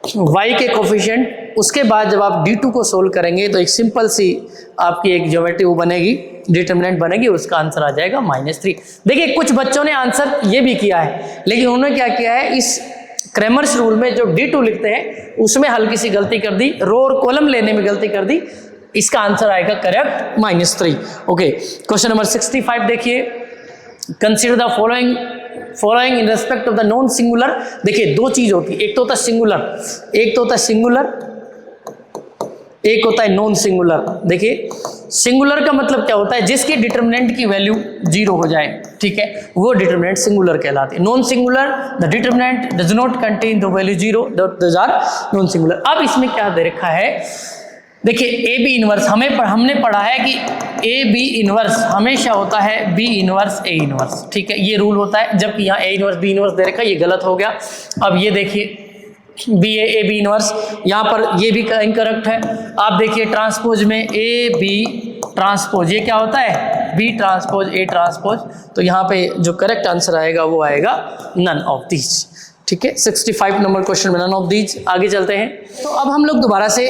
y के कोफिशिएंट उसके बाद जब आप D2 को सोल्व करेंगे तो एक सिंपल सी आपकी एक ज्योमेट्री वो बनेगी, डिटरमिनेंट बनेगी, उसका आंसर आ जाएगा -3। देखिए कुछ बच्चों ने आंसर ये भी किया है, लेकिन उन्होंने क्या किया है, इस क्रैमर्स रूल में जो D2 लिखते हैं उसमें हल्की सी गलती कर दी, रो और कॉलम लेने में गलती कर दी, इसका आंसर आएगा करेक्ट -3। ओके, क्वेश्चन नंबर 65 देखिए, consider the following in respect of the non singular. देखिए दो चीज होती है, एक तो होता है सिंगुलर, एक तो होता है सिंगुलर, एक होता है नॉन सिंगुलर। देखिए सिंगुलर का मतलब क्या होता है, जिसके डिटरमिनेंट की वैल्यू 0 हो जाए, ठीक है, वो डिटरमिनेंट सिंगुलर कहलाते हैं। Non singular, the determinant does not contain the value 0, those are non singular. अब इसमें क्या दे रखा है, देखिए ए बी इनवर्स हमने पढ़ा है कि ए बी इनवर्स हमेशा होता है बी इनवर्स ए इनवर्स, ठीक है, ये रूल होता है। जबकि यहाँ ए इनवर्स बी इनवर्स दे रखा है, ये गलत हो गया। अब ये देखिए बी ए बी इनवर्स, यहाँ पर ये भी इनकरेक्ट है। आप देखिए ट्रांसपोज में ए बी ट्रांसपोज, ये क्या होता है, बी ट्रांसपोज ए ट्रांसपोज, तो यहाँ पे जो करेक्ट आंसर आएगा वो आएगा नन ऑफ दीज, ठीक है। 65 नंबर क्वेश्चन में नन ऑफ दीज। आगे चलते हैं, तो अब हम लोग दोबारा से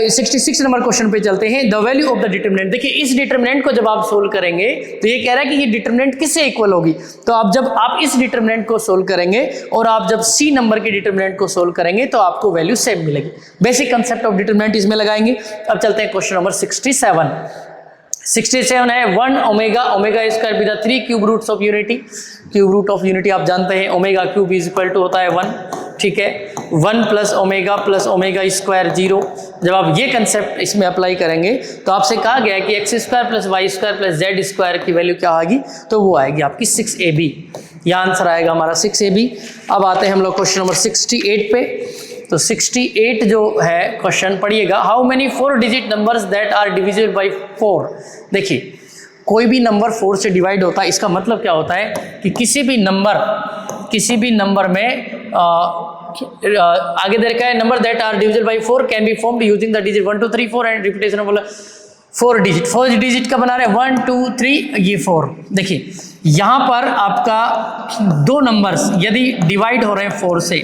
66 नंबर क्वेश्चन पे चलते हैं, the value of the determinant. देखिए इस डिटरमिनेंट को जब आप सोल्व करेंगे तो ये कह रहा है कि ये डिटरमिनेंट किससे इक्वल होगी, तो आप जब आप इस डिटरमिनेंट को सोल्व करेंगे और आप जब सी नंबर के डिटरमिनेंट को सोल्व करेंगे तो आपको वैल्यू सेम मिलेगी। बेसिक कंसेप्ट ऑफ डिटरमिनेंट इसमें लगाएंगे। अब चलते हैं क्वेश्चन नंबर 67 है 1 omega square with 3 cube roots of unity. Cube root of unity आप जानते हैं, omega cube is equal to होता है 1, ठीक है, 1 प्लस ओमेगा स्क्वायर 0। जब आप ये कंसेप्ट इसमें अप्लाई करेंगे तो आपसे कहा गया है कि x square plus y square plus z square की वैल्यू क्या आएगी, तो वो आएगी आपकी 6ab। यह आंसर आएगा हमारा 6ab। अब आते हैं हम लोग क्वेश्चन नंबर 68 पे। तो 68 जो है क्वेश्चन पढ़िएगा, how many 4 digit numbers that are divisible by 4। देखिए कोई भी नंबर 4 से डिवाइड होता है, इसका मतलब क्या होता है कि किसी भी नंबर में आगे दे रखा है number that are divisible by 4 can be formed using the digit 1 2 3 4 and repetition of 4 digit. 4 digit का बना रहे 1 2 3 ये 4। देखिए यहाँ पर आपका दो नंबर्स यदि डिवाइड हो रहे हैं 4 से,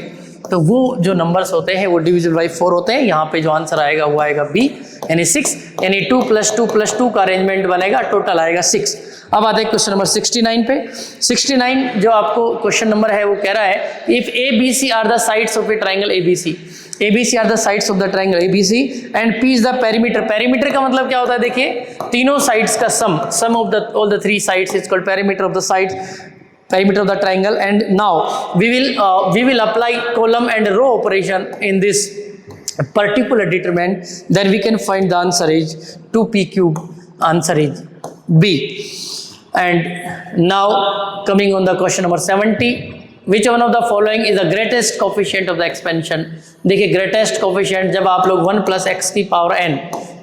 तो वो जो नंबर्स होते हैं वो डिविजिबल बाई 4 होते हैं। यहाँ पे जो आंसर आएगा वो आएगा बी, यानी 6, यानी 2 + 2 का अरेंजमेंट बनेगा, टोटल आएगा 6। अब आते हैं क्वेश्चन नंबर 69 पे। 69 जो आपको क्वेश्चन नंबर है वो कह रहा है if A B C are the sides of a triangle ABC are the sides of the triangle ABC and P is the perimeter. Perimeter का मतलब क्या होता है, देखिए तीनों साइड्स का sum of the all the 3 sides is called perimeter of the sides, perimeter of the triangle. And now we will apply column and row operation in this particular determinant, then we can find the answer is 2p cube, answer is B. And now coming on the question number 70, which one of the following is the greatest coefficient of the expansion। देखिए greatest coefficient जब आप लोग 1 + x की power n,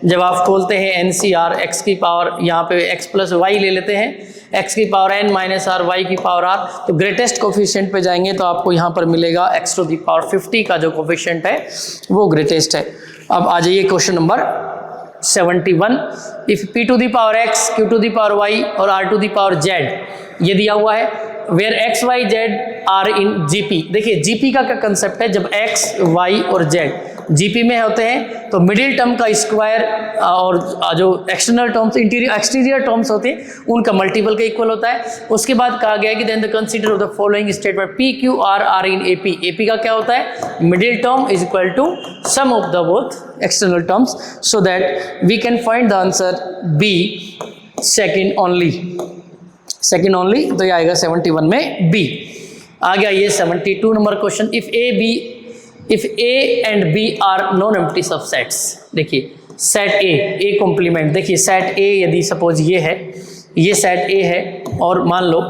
जब आप खोलते हैं NCR x की पावर, यहाँ पे x + y ले लेते हैं, x की पावर n - r y की पावर r, तो ग्रेटेस्ट कोफिशिएंट पे जाएंगे तो आपको यहाँ पर मिलेगा x टू द पावर 50 का जो कोफिशिएंट है वो ग्रेटेस्ट है। अब आ जाइए question number 71, if p to the power x q to the power y और r to the power z ये दिया हुआ है, where x y z are in GP। देखिए GP का क्या कंसेप्ट है, जब x y और z GP में होते हैं तो मिडिल टर्म का स्क्वायर और जो एक्सटर्नल टर्म्स एक्सटीरियर टर्म्स होते हैं उनका मल्टीपल का इक्वल होता है। उसके बाद कहा गया कि then the consider of the following statement P Q R R in AP। AP का क्या होता है, middle term is equal to sum of the both external terms, so that we can find the answer B second only, तो ये आएगा 71 में B। आ गया ये 72 number question, if A and B are non empty subsets. देखिए set A complement, देखिए set A यदि suppose ये है, ये सेट A है और मान लो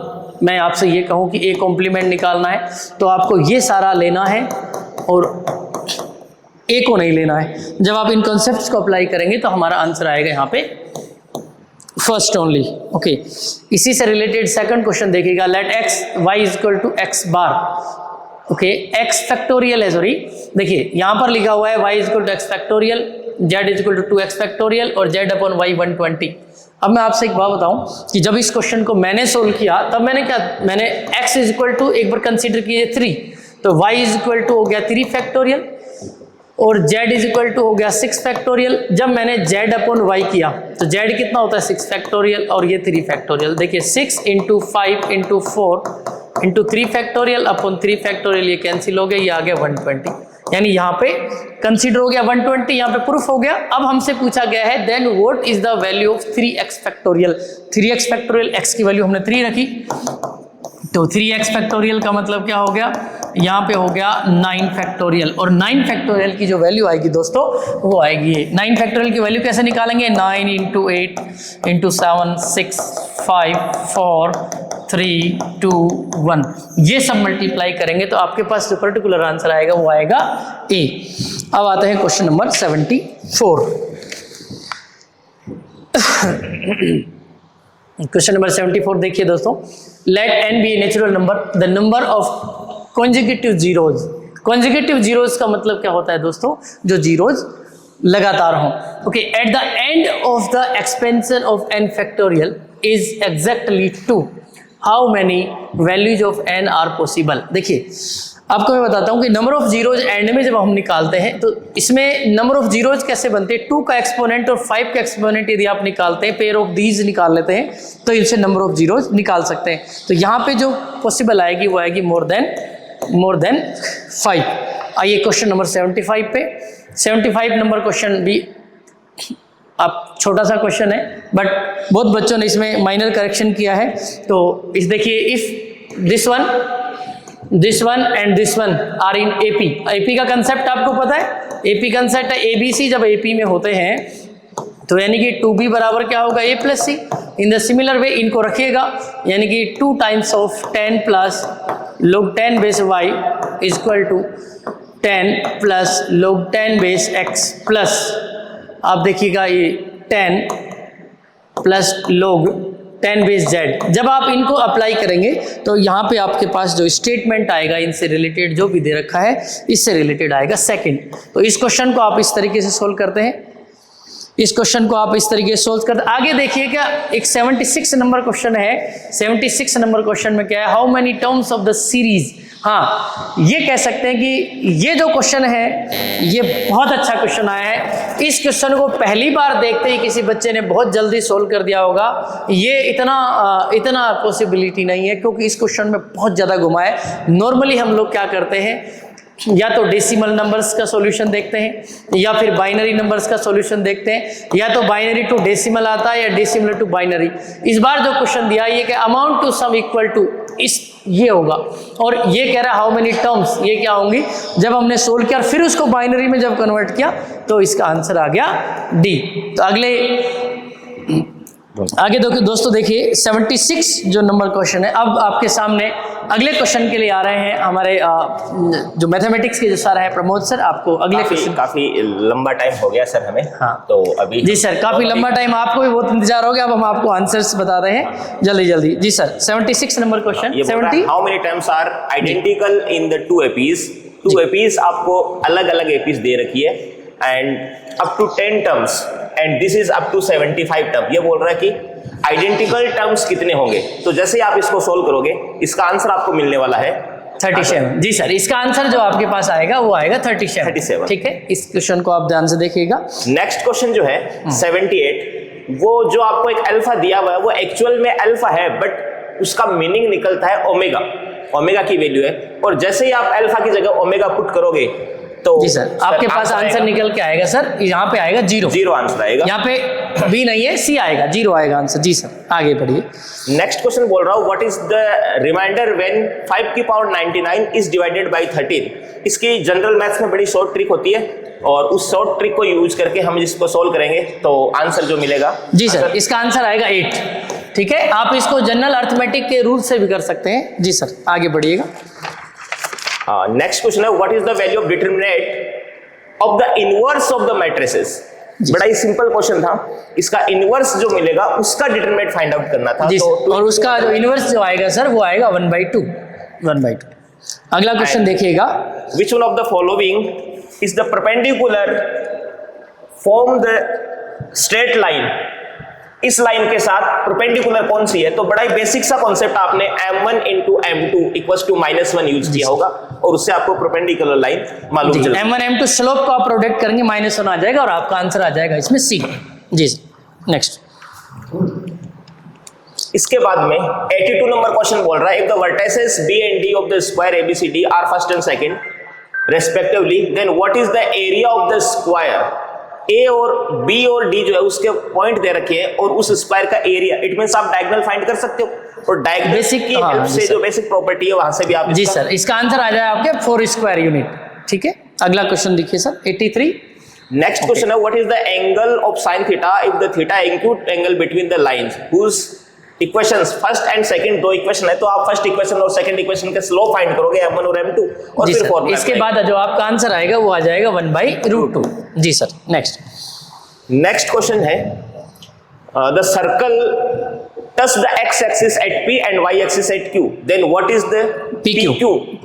मैं आपसे ये कहूँ कि A कॉम्प्लीमेंट निकालना है तो आपको ये सारा लेना है और A को नहीं लेना है। जब आप इन कॉन्सेप्ट्स को अप्लाई करेंगे तो हमारा आंसर आएगा यहाँ पे फर्स्ट ओनली। ओके, इसी से रिलेटेड सेकंड क्वेश्चन देखिएगा, let x y is equal to x bar. Okay, x factorial है, सॉरी देखिए यहाँ पर लिखा हुआ है y is equal to x factorial, z is equal to 2x factorial और z अपॉन y 120। अब मैं आपसे एक बात बताऊं कि जब इस क्वेश्चन को मैंने सोल्व किया तब मैंने x इज इक्वल टू एक बार कंसीडर कीजिए 3, तो y इज इक्वल टू हो गया 3 फैक्टोरियल, और z इज इक्वल टू हो गया 6 फैक्टोरियल। जब मैंने z अपॉन y किया तो z कितना होता है 6 फैक्टोरियल और ये 3 फैक्टोरियल। देखिए 6 into 5 into 4 into 3 factorial upon 3 factorial, ये कैंसिल हो गया, ये आ गया 120, यानी यहाँ पे कंसीडर हो गया 120, यहाँ पे प्रूफ हो गया। अब हमसे पूछा गया है then what is the value of 3x factorial. 3x factorial, x की वैल्यू हमने 3 रखी, तो 3x फैक्टोरियल का मतलब क्या हो गया, यहाँ पे हो गया 9 फैक्टोरियल, और 9 फैक्टोरियल की जो वैल्यू आएगी दोस्तों वो आएगी 9 फैक्टोरियल की वैल्यू कैसे निकालेंगे, 9 इंटू 8 इंटू 7 6 5 4 3 2 1, ये सब मल्टीप्लाई करेंगे तो आपके पास जो पर्टिकुलर आंसर आएगा वो आएगा ए। अब आते हैं क्वेश्चन नंबर 74। क्वेश्चन नंबर 74 देखिए दोस्तों, let n be a natural number, the number of consecutive zeros. Consecutive zeros का मतलब क्या होता है दोस्तों, जो जीरोज लगातार हों। Okay, at the end of the expansion of n factorial is exactly 2, how many values of n are possible. देखिए आपको मैं बताता हूँ कि नंबर ऑफ जीरोज एंड में जब हम निकालते हैं तो इसमें नंबर ऑफ जीरोज कैसे बनते हैं, 2 का एक्सपोनेंट और 5 का एक्सपोनेंट यदि आप निकालते हैं, पेयर ऑफ दीज निकाल लेते हैं तो इनसे नंबर ऑफ जीरोज निकाल सकते हैं। तो यहाँ पे जो पॉसिबल आएगी वो आएगी मोर देन 5। आइए क्वेश्चन नंबर 75 पे। 75 नंबर क्वेश्चन भी आप छोटा सा क्वेश्चन है बट बहुत बच्चों ने इसमें माइनर करेक्शन किया है। तो इस देखिए, if this one and this one are in AP. AP का कंसेप्ट आपको पता है, एपी कंसेप्ट है एबीसी, जब एपी में होते हैं तो यानी कि 2b बराबर क्या होगा a plus c. In the similar way इनको रखिएगा, यानी कि 2 times of 10 plus log 10 base y is equal to 10 plus log 10 base x plus, आप देखिएगा ये 10 प्लस log 10 बेस z। जब आप इनको अप्लाई करेंगे तो यहाँ पे आपके पास जो स्टेटमेंट आएगा इनसे रिलेटेड जो भी दे रखा है इससे रिलेटेड आएगा सेकंड। तो इस क्वेश्चन को आप इस तरीके से सोल्व करते हैं, इस क्वेश्चन को आप इस तरीके से सोल्व करते हैं। आगे देखिए क्या एक 76 नंबर क्वेश्चन है। 76 नंबर क्वेश्चन में क्या है, how many terms of the series. हाँ, ये कह सकते हैं कि ये जो क्वेश्चन है ये बहुत अच्छा क्वेश्चन आया है। इस क्वेश्चन को पहली बार देखते ही किसी बच्चे ने बहुत जल्दी सोल्व कर दिया होगा। ये इतना पॉसिबिलिटी नहीं है क्योंकि इस क्वेश्चन में बहुत ज़्यादा घुमा है। नॉर्मली हम लोग क्या करते हैं, या तो डेसिमल नंबर्स का सॉल्यूशन देखते हैं या फिर बाइनरी नंबर्स का सॉल्यूशन देखते हैं, या तो बाइनरी टू डेसिमल आता है या डेसिमल टू बाइनरी। इस बार जो क्वेश्चन दिया है ये कि amount to sum equal to इस ये होगा, और ये कह रहा है हाउ मेनी टर्म्स, ये क्या होंगी। जब हमने सोल्व किया फिर उसको बाइनरी में जब कन्वर्ट किया तो इसका आंसर आ गया डी। तो आगे दोस्तों देखिए 76 जो नंबर क्वेश्चन है। अब आपके सामने अगले क्वेश्चन के लिए आ रहे हैं हमारे जो मैथमेटिक्स के जो सर हैं प्रमोद सर, आपको अगले क्वेश्चन। काफी लंबा टाइम हो गया सर हमें। हाँ, तो अभी जी सर काफी लंबा टाइम, आपको भी बहुत इंतजार हो गया। अब हम आपको आंसर्स बता रहे हैं जल्दी। जी sir 76 number question. 70 how many terms are identical in the two APs. Two APs आपको अलग अलग एपीज दे रखी है and up to 10 terms and this is up to 75 term. ये बोल रहा है कि आइडेंटिकल टर्म्स कितने होंगे। तो जैसे ही आप इसको सोल्व करोगे इसका आंसर आपको मिलने वाला है 37। जी सर, इसका आंसर जो आपके पास आएगा वो आएगा 37। ठीक है, इस क्वेश्चन को आप ध्यान से देखिएगा। नेक्स्ट क्वेश्चन जो है 78, वो जो आपको एक अल्फा दिया हुआ है वो एक्चुअल में अल्फा है बट उसका मीनिंग निकलता है ओमेगा। ओमेगा की वैल्यू है, और जैसे ही आप अल्फा की जगह ओमेगा पुट करोगे तो जी सर आपके पास आंसर निकल के आएगा सर, यहाँ पे आएगा 0 आंसर आएगा। यहाँ पे बी नहीं है, सी आएगा, 0 आएगा आंसर। जी सर आगे बढ़िए। नेक्स्ट क्वेश्चन बोल रहा हूँ what is the reminder when 5 की पावर 99 इज डिवाइडेड बाय 13। इसकी जनरल मैथ्स में बड़ी शॉर्ट ट्रिक होती है और उस शॉर्ट ट्रिक को यूज करके हम इसको सोल्व करेंगे तो आंसर जो मिलेगा। जी सर इसका आंसर आएगा 8। ठीक है, आप इसको जनरल अर्थमेटिक के रूल से भी कर सकते हैं। जी सर आगे बढ़िएगा। नेक्स्ट क्वेश्चन है what is the value of determinant of the inverse of the matrices. बड़ा ही सिंपल क्वेश्चन था, इसका इनवर्स जो मिलेगा उसका डिटरमिनेंट फाइंड आउट करना था। तो और उसका जो इनवर्स जो आएगा सर वो आएगा 1/2। अगला क्वेश्चन देखिएगा, विच one of the following is the perpendicular form the straight line इस लाइन के साथ परपेंडिकुलर कौन सी है, तो बड़ा ही बेसिक सा कॉन्सेप्ट आपने m1 into m2 equals to -1 use किया होगा और उससे आपको परपेंडिकुलर लाइन मालूम चल m1 m2 स्लोप को आप प्रोडक्ट करेंगे -1 आ जाएगा और आपका आंसर आ जाएगा इसमें सी। जी सर नेक्स्ट। इसके बाद में 82 नंबर क्वेश्चन बोल रहा है, if the vertices b and d of the square ABCD are first and second respectively, then what is the area of the square. A और बी और डी जो है उसके पॉइंट दे रखे हैं और उस स्क्वायर का एरिया, इट मींस आप डायगोनल फाइंड कर सकते हो और डायगोनल बेसिक की हेल्प से जो बेसिक प्रॉपर्टी है वहां से भी आप जी सर इसका आंसर आ जाएगा आपके 4 स्क्वायर यूनिट। ठीक है, अगला क्वेश्चन देखिए सर 83। नेक्स्ट क्वेश्चन है, what is the angle of sine theta if the theta acute angle between the lines whose equations first and second, दो इक्वेशन है तो आप फर्स्ट इक्वेशन और सेकंड इक्वेशन के स्लोप फाइंड करोगे m1 और m2 और जी फिर सर फॉर्मूला इसके बाद जो आपका आंसर आएगा वो आ जाएगा 1/√2। जी सर नेक्स्ट। नेक्स्ट क्वेश्चन है, the circle touch the x axis at p and y axis at q, then what is the PQ x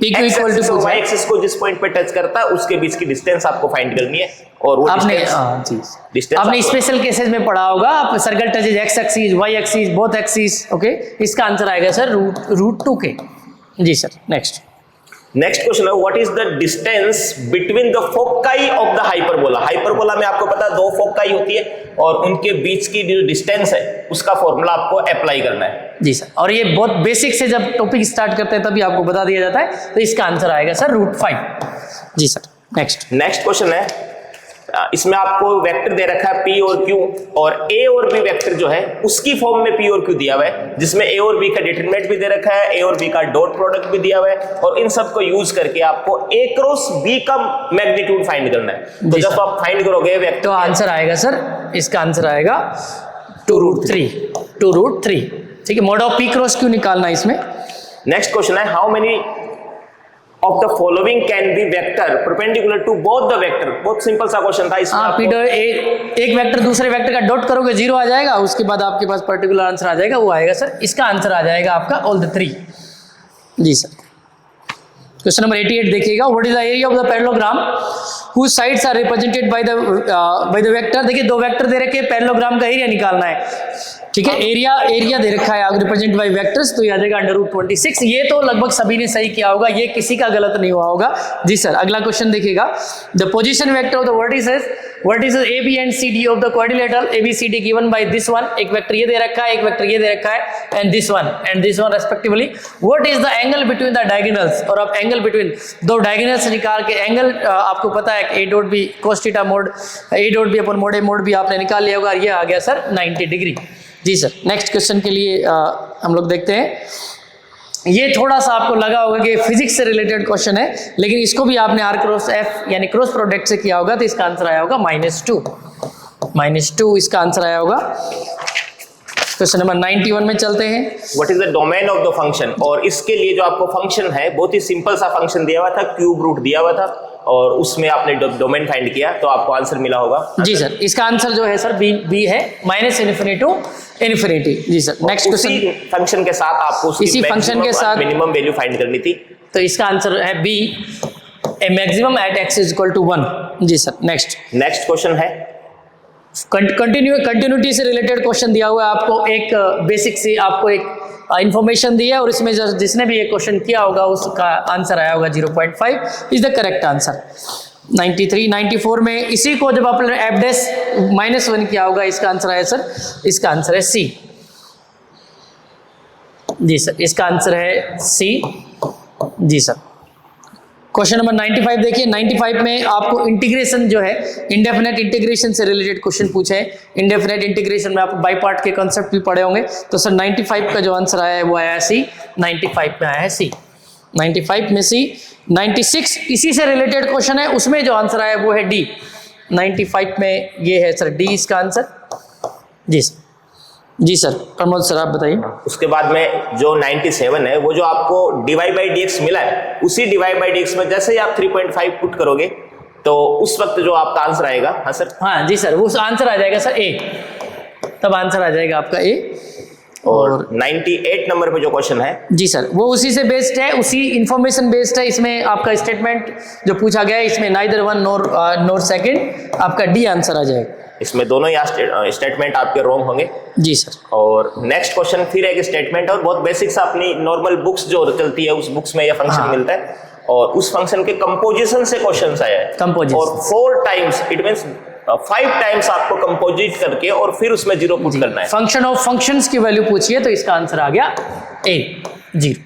equal axis to और y एक्सिस को जिस पॉइंट पे टच करता है उसके बीच की डिस्टेंस आपको फाइंड करनी है और वो आपने डिस्टेंस जी आपने स्पेशल केसेस में पढ़ा होगा, आप circle touches x axis y axis both axis. Okay, इसका आंसर आएगा सर √2 के। जी सर नेक्स्ट। नेक्स्ट क्वेश्चन है, what is the distance between the foci of the hyperbola. Hyperbola में आपको पता है 2 फोकाई होती है और उनके बीच की जो डिस्टेंस है उसका फॉर्मूला आपको अप्लाई करना है। जी सर, और ये बहुत बेसिक से जब टॉपिक स्टार्ट करते हैं तभी आपको बता दिया जाता है, तो इसका आंसर आएगा सर √5। जी सर नेक्स्ट। नेक्स्ट क्वेश्चन है, इसमें आपको वेक्टर दे रखा है p और q और a और b वेक्टर जो है उसकी फॉर्म में p और q दिया हुआ है, जिसमें a और b का डिटरमिनेंट भी दे रखा है, a और b का डॉट प्रोडक्ट भी दिया हुआ है और इन सब को यूज करके आपको a क्रॉस b का मैग्नीट्यूड फाइंड करना है। तो जब आप फाइंड करोगे वेक्टर तो आंसर आएगा सर, इसका आंसर आएगा 2√3। ठीक है, mode of p cross q निकालना है इसमें। नेक्स्ट क्वेश्चन है, how many of the following can be vector perpendicular to both the vector। बहुत सिंपल सा क्वेश्चन था इसमें। आप एक वेक्टर दूसरे वेक्टर का डॉट करोगे 0 आ जाएगा, उसके बाद आपके पास पर्टिकुलर आंसर आ जाएगा, वो आएगा सर, इसका आंसर आ जाएगा आपका ऑल द 3। जी सर। क्वेश्चन नंबर 88 देखिएगा, what is the area of the parallelogram whose sides are represented by the vector। देखिए 2 वेक्टर दे रखे हैं, पैरेललोग्राम का एरिया निकालना है। ठीक है, एरिया दे रखा है आगे रिप्रेजेंट बाय वेक्टर्स, तो ये आ जाएगा √26। ये तो लगभग सभी ने सही किया होगा, ये किसी का गलत नहीं हुआ होगा। जी सर, अगला क्वेश्चन देखिएगा, the position vector of the vertices A B and C D of the quadrilateral ABCD given by this one. एक वेक्टर ये दे रखा है, एक वेक्टर ये दे रखा है and this one respectively. What is the angle between the diagonals, और आप एंगल बिटवीन 2 डायगोनल्स निकाल के एंगल आपको पता है a dot B cos theta mod a dot B upon mod a mod B आपने निकाल लिया होगा, ये आ गया सर 90 डिग्री। जी सर, नेक्स्ट क्वेश्चन के लिए हम लोग देखते हैं। ये थोड़ा सा आपको लगा होगा कि फिजिक्स से रिलेटेड क्वेश्चन है, लेकिन इसको भी आपने r क्रॉस f यानी क्रॉस प्रोडक्ट से किया होगा, तो इसका आंसर आया होगा -2 इसका आंसर आया होगा। क्वेश्चन नंबर 91 में चलते हैं, what is the domain of the function. और इसके लिए जो आपको फंक्शन है बहुत ही सिंपल सा फंक्शन दिया हुआ था, क्यूब रूट दिया हुआ था और उसमें आपने डोमेन फाइंड किया तो आपको आंसर मिला होगा। जी सर, इसका आंसर जो है सर बी है, -∞ टू ∞। जी सर, नेक्स्ट क्वेश्चन। फंक्शन के साथ आपको इसी फंक्शन के साथ मिनिमम वैल्यू फाइंड करनी थी, तो इसका आंसर है बी, ए मैक्सिमम एट x = 1। जी सर नेक्स्ट। नेक्स्ट क्वेश्चन है, कंटिन्यूटी से रिलेटेड क्वेश्चन दिया हुआ है आपको, एक बेसिक से आपको एक इंफॉर्मेशन दी है और इसमें जिसने भी ये क्वेश्चन किया होगा उसका आंसर आया होगा 0.5 इज द करेक्ट आंसर। 93 94 में इसी को जब आपने f' -1 किया होगा, इसका आंसर आया सर, इसका आंसर है सी। जी सर, इसका आंसर है सी। जी सर, क्वेश्चन नंबर 95 देखिए, 95 में आपको इंटीग्रेशन जो है इंडेफिनेट इंटीग्रेशन से रिलेटेड क्वेश्चन पूछे हैं। इंडेफिनेट इंटीग्रेशन में आप बाई पार्ट के कॉन्सेप्ट भी पढ़े होंगे, तो सर 95 का जो आंसर आया है वो आया है सी। 95 में आया है सी, 95 में सी। 96 इसी से रिलेटेड क्वेश्चन है, उसमें जो आंसर आया है वो है डी। 95 में ये है सर डी इसका आंसर। जी सर। जी सर, प्रमोद सर आप बताइए। उसके बाद में जो 97 है वो जो आपको dy/dx मिला है, उसी dy/dx में जैसे ही आप 3.5 पुट करोगे तो उस वक्त जो आपका आंसर आएगा। हाँ सर, हाँ जी सर, वो आंसर आ जाएगा सर ए, तब आंसर आ जाएगा आपका ए। और 98 नंबर पे जो क्वेश्चन है, जी सर, वो उसी से बेस्ड है, उसी इंफॉर्मेशन बेस्ड है। इसमें आपका स्टेटमेंट जो पूछा गया है, इसमें नाइदर वन नोर सेकंड, आपका डी आंसर आ जाएगा। इसमें दोनों ही स्टेटमेंट आपके रॉन्ग होंगे। जी सर। और नेक्स्ट क्वेश्चन फिर एक स्टेटमेंट और बहुत बेसिक सा अपनी नॉर्मल बुक्स जो चलती है उस बुक्स में यह फंक्शन हाँ। मिलता है और उस फंक्शन के कंपोजिशन से क्वेश्चन आया है। Composition। और 4 टाइम्स इट मींस 5 टाइम्स आपको कंपोजिट करके और फिर उसमें 0 पुट करना है। फंक्शन ऑफ फंक्शंस की वैल्यू पूछिए तो इसका आंसर आ गया ए, जी।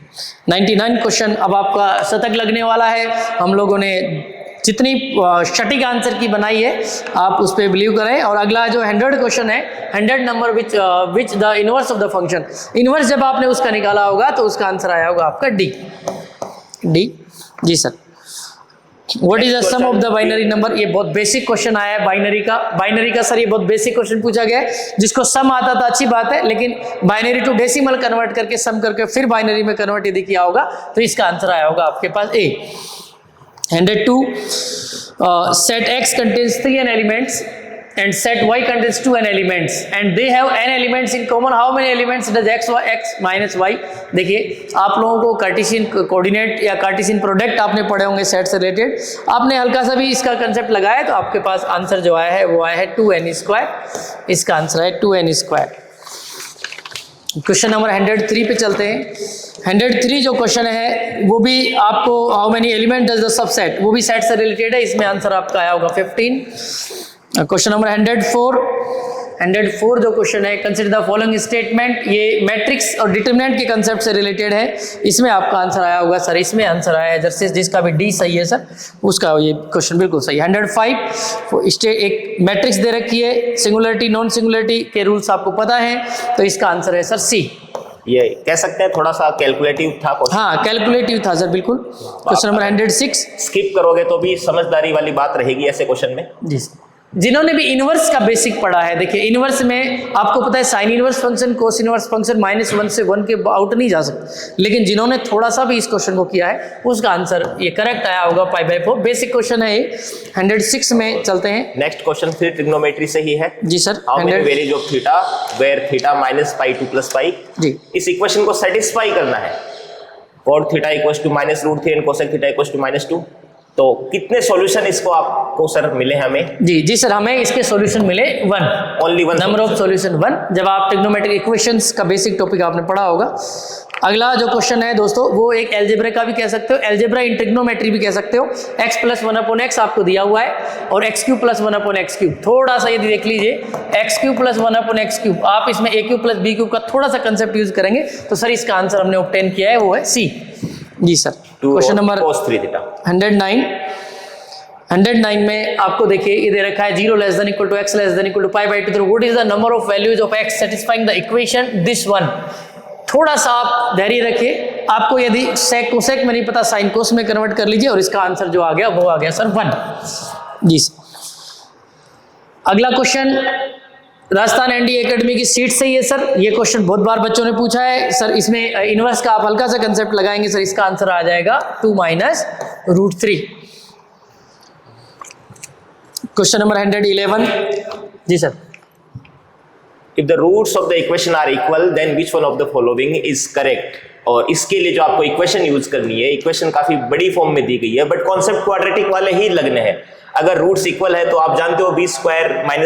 99 क्वेश्चन अब आपका शतक लगने वाला है। हम लोगों ने जितनी सटीक आंसर की बनाई है आप उस पर बिलीव करें। और अगला जो 100 क्वेश्चन है, 100 number which the inverse of the function, inverse जब आपने उसका निकाला होगा तो उसका आंसर आया होगा आपका डी। जी sir. What is the sum of the binary number, ये बहुत बेसिक क्वेश्चन आया है बाइनरी का सर, ये बहुत बेसिक क्वेश्चन पूछा गया है। जिसको सम आता था अच्छी बात है, लेकिन बाइनरी टू डेसिमल कन्वर्ट करके सम करके फिर बाइनरी में कन्वर्ट यदि किया होगा तो इसका आंसर आया होगा आपके पास ए। 102 set x contains 3 n elements and set y contains 2 n elements and they have n elements in common. How many elements does x minus y? देखिए, आप लोगों को कार्टेशियन कोऑर्डिनेट या कार्टेशियन प्रोडक्ट आपने पढ़े होंगे सेट से रिलेटेड। आपने हल्का सा भी इसका कंसेप्ट लगाया तो आपके पास आंसर जो आया है वो आया है 2n²। इसका आंसर है 2n²। क्वेश्चन नंबर 103 पे चलते हैं। 103 जो क्वेश्चन है वो भी आपको how many element does the subset, वो भी सेट से रिलेटेड है। इसमें आंसर आपका आया होगा 15। क्वेश्चन नंबर 104 जो क्वेश्चन है, कंसीडर द फॉलोइंग स्टेटमेंट, ये मैट्रिक्स और डिटरमिनेंट के कंसेप्ट से रिलेटेड है। इसमें आपका आंसर आया होगा सर, इसमें आंसर आया है जैसे जिसका भी डी सही है सर, उसका ये क्वेश्चन बिल्कुल सही। 105 एक मैट्रिक्स दे रखी है, सिंगुलरिटी नॉन सिंगुलरिटी के रूल्स आपको पता है, तो इसका आंसर है सर सी। ये कह सकते हैं थोड़ा सा कैलकुलेटिव था क्वेश्चन। हाँ, कैलकुलेटिव था सर, बिल्कुल। क्वेश्चन नंबर 106 स्किप करोगे तो भी समझदारी वाली बात रहेगी ऐसे क्वेश्चन में। जी सर। जिन्होंने भी इनवर्स का बेसिक पढ़ा है, देखिए इनवर्स में आपको पता है sine inverse function, cos inverse function -1 से 1 के आउट नहीं जा सकते, लेकिन जिन्होंने थोड़ा सा भी इस क्वेश्चन को किया है उसका आंसर ये करेक्ट आया होगा π/4। बेसिक क्वेश्चन है ये। 106 में चलते हैं। नेक्स्ट क्वेश्चन फिर ट्रिग्नोमेट्री से ही है। जी sir. How many values of theta where theta -π2 + π। जी, इस इक्वेशन को सेटिस्फाई करना है। cot theta = -√3 and cosec theta = -2। तो कितने सॉल्यूशन इसको आपको सर मिले हमें? जी सर, हमें इसके सॉल्यूशन मिले 1, ओनली 1 नंबर ऑफ सॉल्यूशन 1। जब आप ट्रिग्नोमेट्रिक इक्वेशंस का बेसिक टॉपिक आपने पढ़ा होगा। अगला जो क्वेश्चन है दोस्तों, वो एक एल्जेब्रा का भी कह सकते हो, एल्जेब्रा इन ट्रिग्नोमेट्री भी कह सकते हो। x + 1/x आपको दिया हुआ है और x³ + 1/x³। थोड़ा सा यदि देख लीजिए, x³ + 1/x³, आप इसमें a³ + b³ का थोड़ा सा कंसेप्ट यूज करेंगे तो सर इसका आंसर हमने ऑब्टेन किया है, वो है सी। जी सर। क्वेश्चन नंबर 109 में आपको देखिए ये दे रखा है 0 < x < π/2। What is the number of values of x satisfying the equation this one. थोड़ा सा आप धैर्य रखिए, आपको यदि सेक कोसेक में नहीं पता साइन कोस में कन्वर्ट कर लीजिए और इसका आंसर जो आ गया वो आ गया सर 1। जी सर। अगला क्वेश्चन राजस्थान एनडी एकेडमी की सीट से ही है सर। ये क्वेश्चन बहुत बार बच्चों ने पूछा है सर, इसमें इनवर्स का आप हल्का सा कंसेप्ट लगाएंगे सर, इसका आंसर आ जाएगा 2 - √3। Question number 111। जी sir. If the roots of the equation are equal, then which one of the following is correct? और इसके लिए जो आपको इक्वेशन यूज करनी है, इक्वेशन काफी बड़ी फॉर्म में दी गई है बट कॉन्सेप्ट क्वाड्रेटिक वाले ही लगने हैं। अगर रूट्स इक्वल है तो आप जानते हो b² -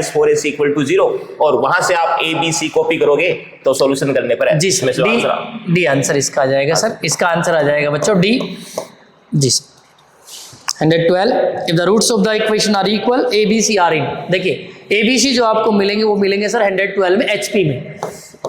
4ac = 0 और वहां से आप a b c कॉपी करोगे तो सॉल्यूशन करने पर है। जी सर, डी आंसर इसका आ जाएगा सर, इसका आंसर आ जाएगा बच्चों डी। जी sir. 112 if the roots of the equation are equal a b c are in. देखिए a b c जो आपको मिलेंगे वो मिलेंगे सर 112 में HP में,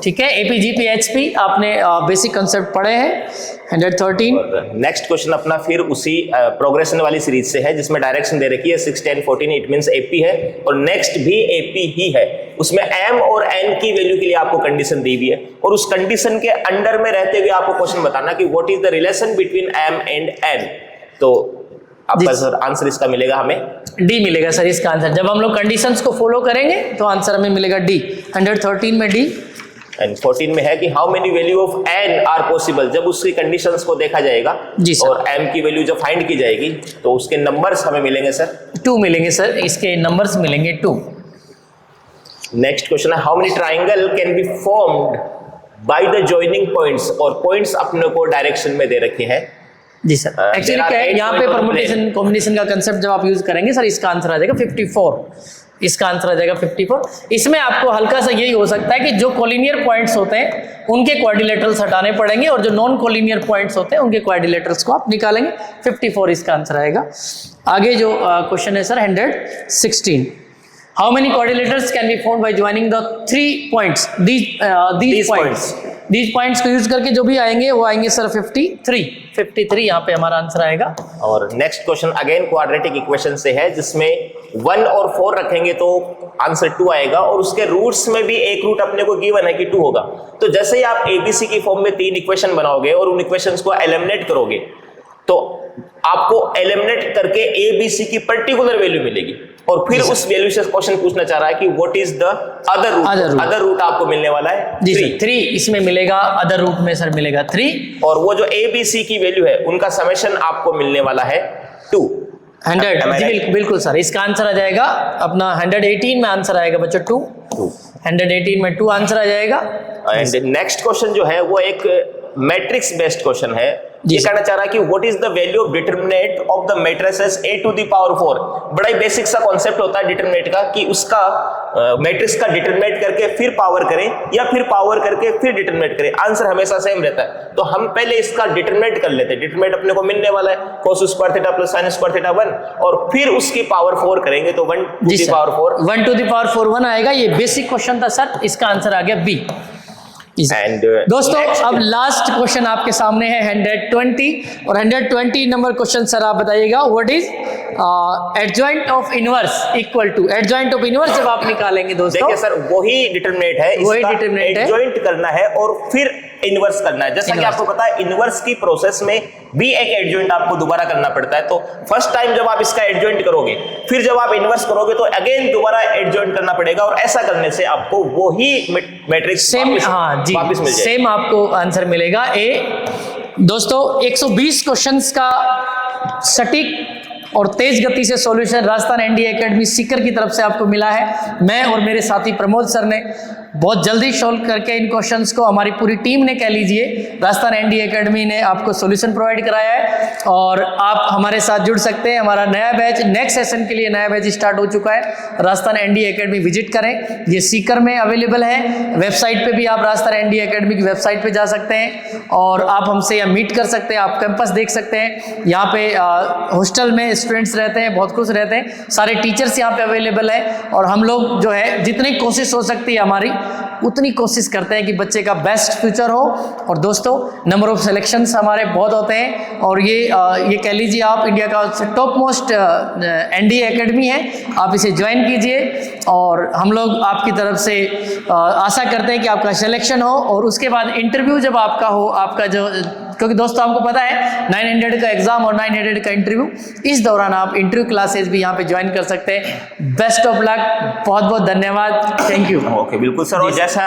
ठीक है। APGP HP आपने बेसिक कंसेप्ट पढ़े हैं। 113 नेक्स्ट क्वेश्चन अपना फिर उसी प्रोग्रेशन वाली सीरीज से है जिसमें डायरेक्शन दे रखी है 6 10 14, इट मींस AP है और नेक्स्ट भी AP ही है। उसमें m और n की वैल्यू के लिए आपको कंडीशन दी हुई है और उस कंडीशन के अंडर में रहते हुए आपको क्वेश्चन बताना कि what is the relation between m and n। तो आपका सर आंसर इसका मिलेगा हमें डी मिलेगा सर इसका आंसर। जब हम लोग कंडीशंस को फॉलो करेंगे तो आंसर हमें मिलेगा डी। 113 में डी एंड 14 में है कि how many value of n are possible. जब उसकी कंडीशंस को देखा जाएगा और m की वैल्यू जब फाइंड की जाएगी तो उसके नंबर्स हमें मिलेंगे सर 2 मिलेंगे सर, इसके नंबर्स मिलेंगे 2। नेक्स्ट क्वेश्चन है how many triangle can be formed by the joining points, और पॉइंट्स अपने को डायरेक्शन में दे रखे हैं। जी सर, एक्चुअली क्या है यहाँ पे परमुटेशन कॉम्बिनेशन का कंसेप्ट जब आप यूज करेंगे सर, इसका आंसर आ जाएगा 54, इसका आंसर आ जाएगा 54। इसमें आपको हल्का सा यही हो सकता है कि जो कोलिनियर पॉइंट्स होते हैं उनके क्वाड्रिलेटरल्स हटाने पड़ेंगे और जो नॉन कोलिनियर पॉइंट्स होते हैं उनके क्वाड्रिलेटरल्स को आप निकालेंगे। 54 इसका आंसर आएगा। आगे जो क्वेश्चन है sir 116, how many quadrilaterals can be found by joining the 3 points, these points को यूज करके जो भी आएंगे वो आएंगे सर 53 यहाँ पे हमारा आंसर आएगा। और next question again quadratic equation से है, जिसमें 1 और 4 रखेंगे तो आंसर 2 आएगा, और उसके रूट्स में भी एक रूट अपने को गिवन है कि 2 होगा। तो जैसे ही आप एबीसी की फॉर्म में 3 इक्वेशन बनाओगे और उन इक्वेशंस को एलिमिनेट करोगे तो आपको एलिमिनेट करके एबीसी की पर्टिकुलर वैल्यू मिलेगी, और फिर उस वैल्यू से क्वेश्चन पूछना चाह रहा है कि what is the other root आपको मिलने वाला है 3 इसमें मिलेगा, अदर रूट में सर मिलेगा 3, और वो जो एबीसी की वैल्यू है उनका समेशन आपको मिलने वाला है 2। 100 जी बिल्कुल सर, इसका आंसर आ जाएगा अपना 118 में आंसर आएगा बच्चों 2, 118 में 2 आंसर आ जाएगा। एंड नेक्स्ट क्वेश्चन जो है वो एक मैट्रिक्स बेस्ड क्वेश्चन है। ये कहना चाह रहा है कि what is the value of determinant of the matrices a to the power 4। बड़ा ही बेसिक सा कॉन्सेप्ट होता है डिटरमिनेंट का, कि उसका मैट्रिक्स का डिटरमिनेंट करके फिर पावर करें या फिर पावर करके फिर डिटरमिनेंट करें, आंसर हमेशा सेम रहता है। तो हम पहले इसका डिटरमिनेंट कर लेते हैं। डिटरमिनेंट अपने को मिलने वाला है cos square theta plus sin square theta 1, और फिर उसकी पावर 4 करेंगे तो 1 to the power 4, 1 to the power 4 1 आएगा। ये बेसिक क्वेश्चन था सर, इसका आंसर आ गया बी। दोस्तों अब लास्ट क्वेश्चन आपके सामने है 120, और 120 नंबर क्वेश्चन सर आप बताइएगा what is adjoint of inverse equal to, adjoint of inverse जब आप निकालेंगे दोस्तों, देखिए सर वही डिटरमिनेंट है, वही डिटरमिनेंट है, एडजॉइंट करना है और फिर इनवर्स करना है। जैसा कि आपको पता है इनवर्स की प्रोसेस में भी एक एडजॉइंट आपको दोबारा करना पड़ता है। तो फर्स्ट टाइम जब आप इसका एडजॉइंट करोगे, फिर जब आप इनवर्स करोगे तो अगेन दोबारा एडजॉइंट करना पड़ेगा, और ऐसा करने से आपको वही मैट्रिक्स सेम, हाँ जी वापस मिल जाएगा, सेम आपको आंसर मिलेगा ए। दोस्तों 120 क्वेश्चंस का सटीक और तेज गति से solution Rajasthan NDA academy Sikar की तरफ से आपको मिला है। मैं और मेरे साथी प्रमोद सर ने बहुत जल्दी सॉल्व करके इन क्वेश्चंस को, हमारी पूरी टीम ने कह लीजिए, राजस्थान एनडीए एकेडमी ने आपको सॉल्यूशन प्रोवाइड कराया है, और आप हमारे साथ जुड़ सकते हैं। हमारा नया बैच, नेक्स्ट सेशन के लिए नया बैच स्टार्ट हो चुका है। राजस्थान एनडीए एकेडमी विजिट करें, ये सीकर में अवेलेबल है। वेबसाइट पे भी आप राजस्थान एनडीए एकेडमी की वेबसाइट पे जा सकते हैं, और आप हमसे यहाँ मीट कर सकते हैं, आप कैंपस देख सकते हैं। यहाँ पे हॉस्टल में स्टूडेंट्स रहते हैं, बहुत खुश रहते हैं, सारे टीचर्स यहाँ पे अवेलेबल हैं, और हम लोग जो है जितनी कोशिश हो सकती है हमारी उतनी कोशिश करते हैं कि बच्चे का बेस्ट फ्यूचर हो। और दोस्तों नंबर ऑफ सिलेक्शंस हमारे बहुत होते हैं, और ये कह लीजिए आप इंडिया का टॉप मोस्ट एनडीए एकेडमी है, आप इसे ज्वाइन कीजिए, और हम लोग आपकी तरफ से आशा करते हैं कि आपका सिलेक्शन हो, और उसके बाद इंटरव्यू जब आपका हो, आपका जो, क्योंकि दोस्तों आपको पता है 900 का एग्जाम और 900 का इंटरव्यू, इस दौरान आप इंटरव्यू क्लासेस भी यहाँ पे ज्वाइन कर सकते हैं। बेस्ट ऑफ लक, बहुत बहुत धन्यवाद, थैंक यू। ओके बिल्कुल सर। और जैसा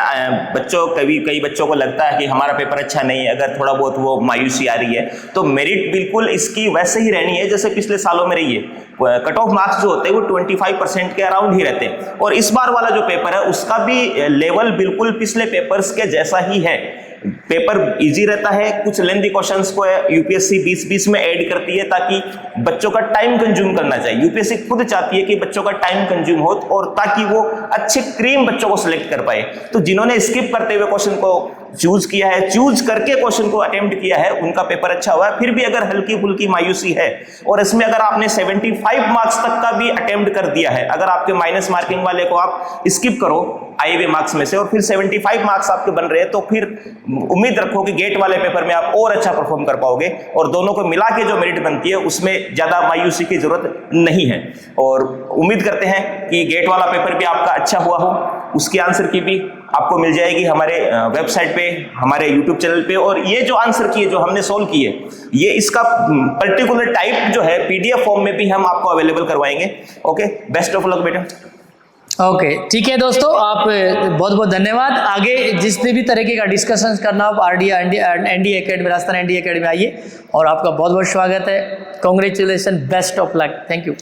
बच्चों कई बच्चों को लगता है कि हमारा पेपर अच्छा नहीं है, अगर थोड़ा बहुत वो मायूसी आ रही है, तो मेरिट बिल्कुल इसकी वैसे ही रहनी है जैसे पिछले सालों में रही है। कट ऑफ मार्क्स जो होते हैं वो 25% के अराउंड ही रहते हैं, और इस बार वाला जो पेपर है उसका भी लेवल बिल्कुल पिछले पेपर्स के जैसा ही है। पेपर इजी रहता है, कुछ लेंथी क्वेश्चंस को यूपीएससी 20-20 में ऐड करती है ताकि बच्चों का टाइम कंज्यूम करना चाहिए। यूपीएससी खुद चाहती है कि बच्चों का टाइम कंज्यूम हो, और ताकि वो अच्छे क्रीम बच्चों को सिलेक्ट कर पाए। तो जिन्होंने स्किप करते हुए क्वेश्चन को चूज किया है, चूज करके क्वेश्चन को अटेम्प्ट किया है, उनका पेपर अच्छा हुआ है। फिर भी अगर हल्की फुल्की मायूसी है, और इसमें अगर आपने 75 मार्क्स तक का भी अटेम्प्ट कर दिया है, अगर आपके माइनस मार्किंग वाले को आप स्किप करो आए हुए मार्क्स में से, और फिर 75 मार्क्स आपके बन रहे हैं, तो फिर उम्मीद रखो कि गेट वाले पेपर में आप और अच्छा परफॉर्म कर पाओगे, और दोनों को मिला के जो मेरिट बनती है उसमें ज्यादा मायूसी की जरूरत नहीं है। और उम्मीद करते हैं कि गेट वाला पेपर भी आपका अच्छा हुआ हो, उसकी आंसर की भी आपको मिल जाएगी हमारे वेबसाइट पे, हमारे यूट्यूब चैनल पे। और ये जो आंसर किए, जो हमने सोल्व किए, ये इसका पर्टिकुलर टाइप जो है पीडीएफ फॉर्म में भी हम आपको अवेलेबल करवाएंगे। ओके, बेस्ट ऑफ लक बेटा। ओके ठीक है दोस्तों, आप बहुत बहुत धन्यवाद। आगे जितने भी तरीके का डिस्कशन करना हो आप NDA academy, Rajasthan NDA academy आइए, और आपका बहुत बहुत स्वागत है। Congratulation, best of luck, thank you.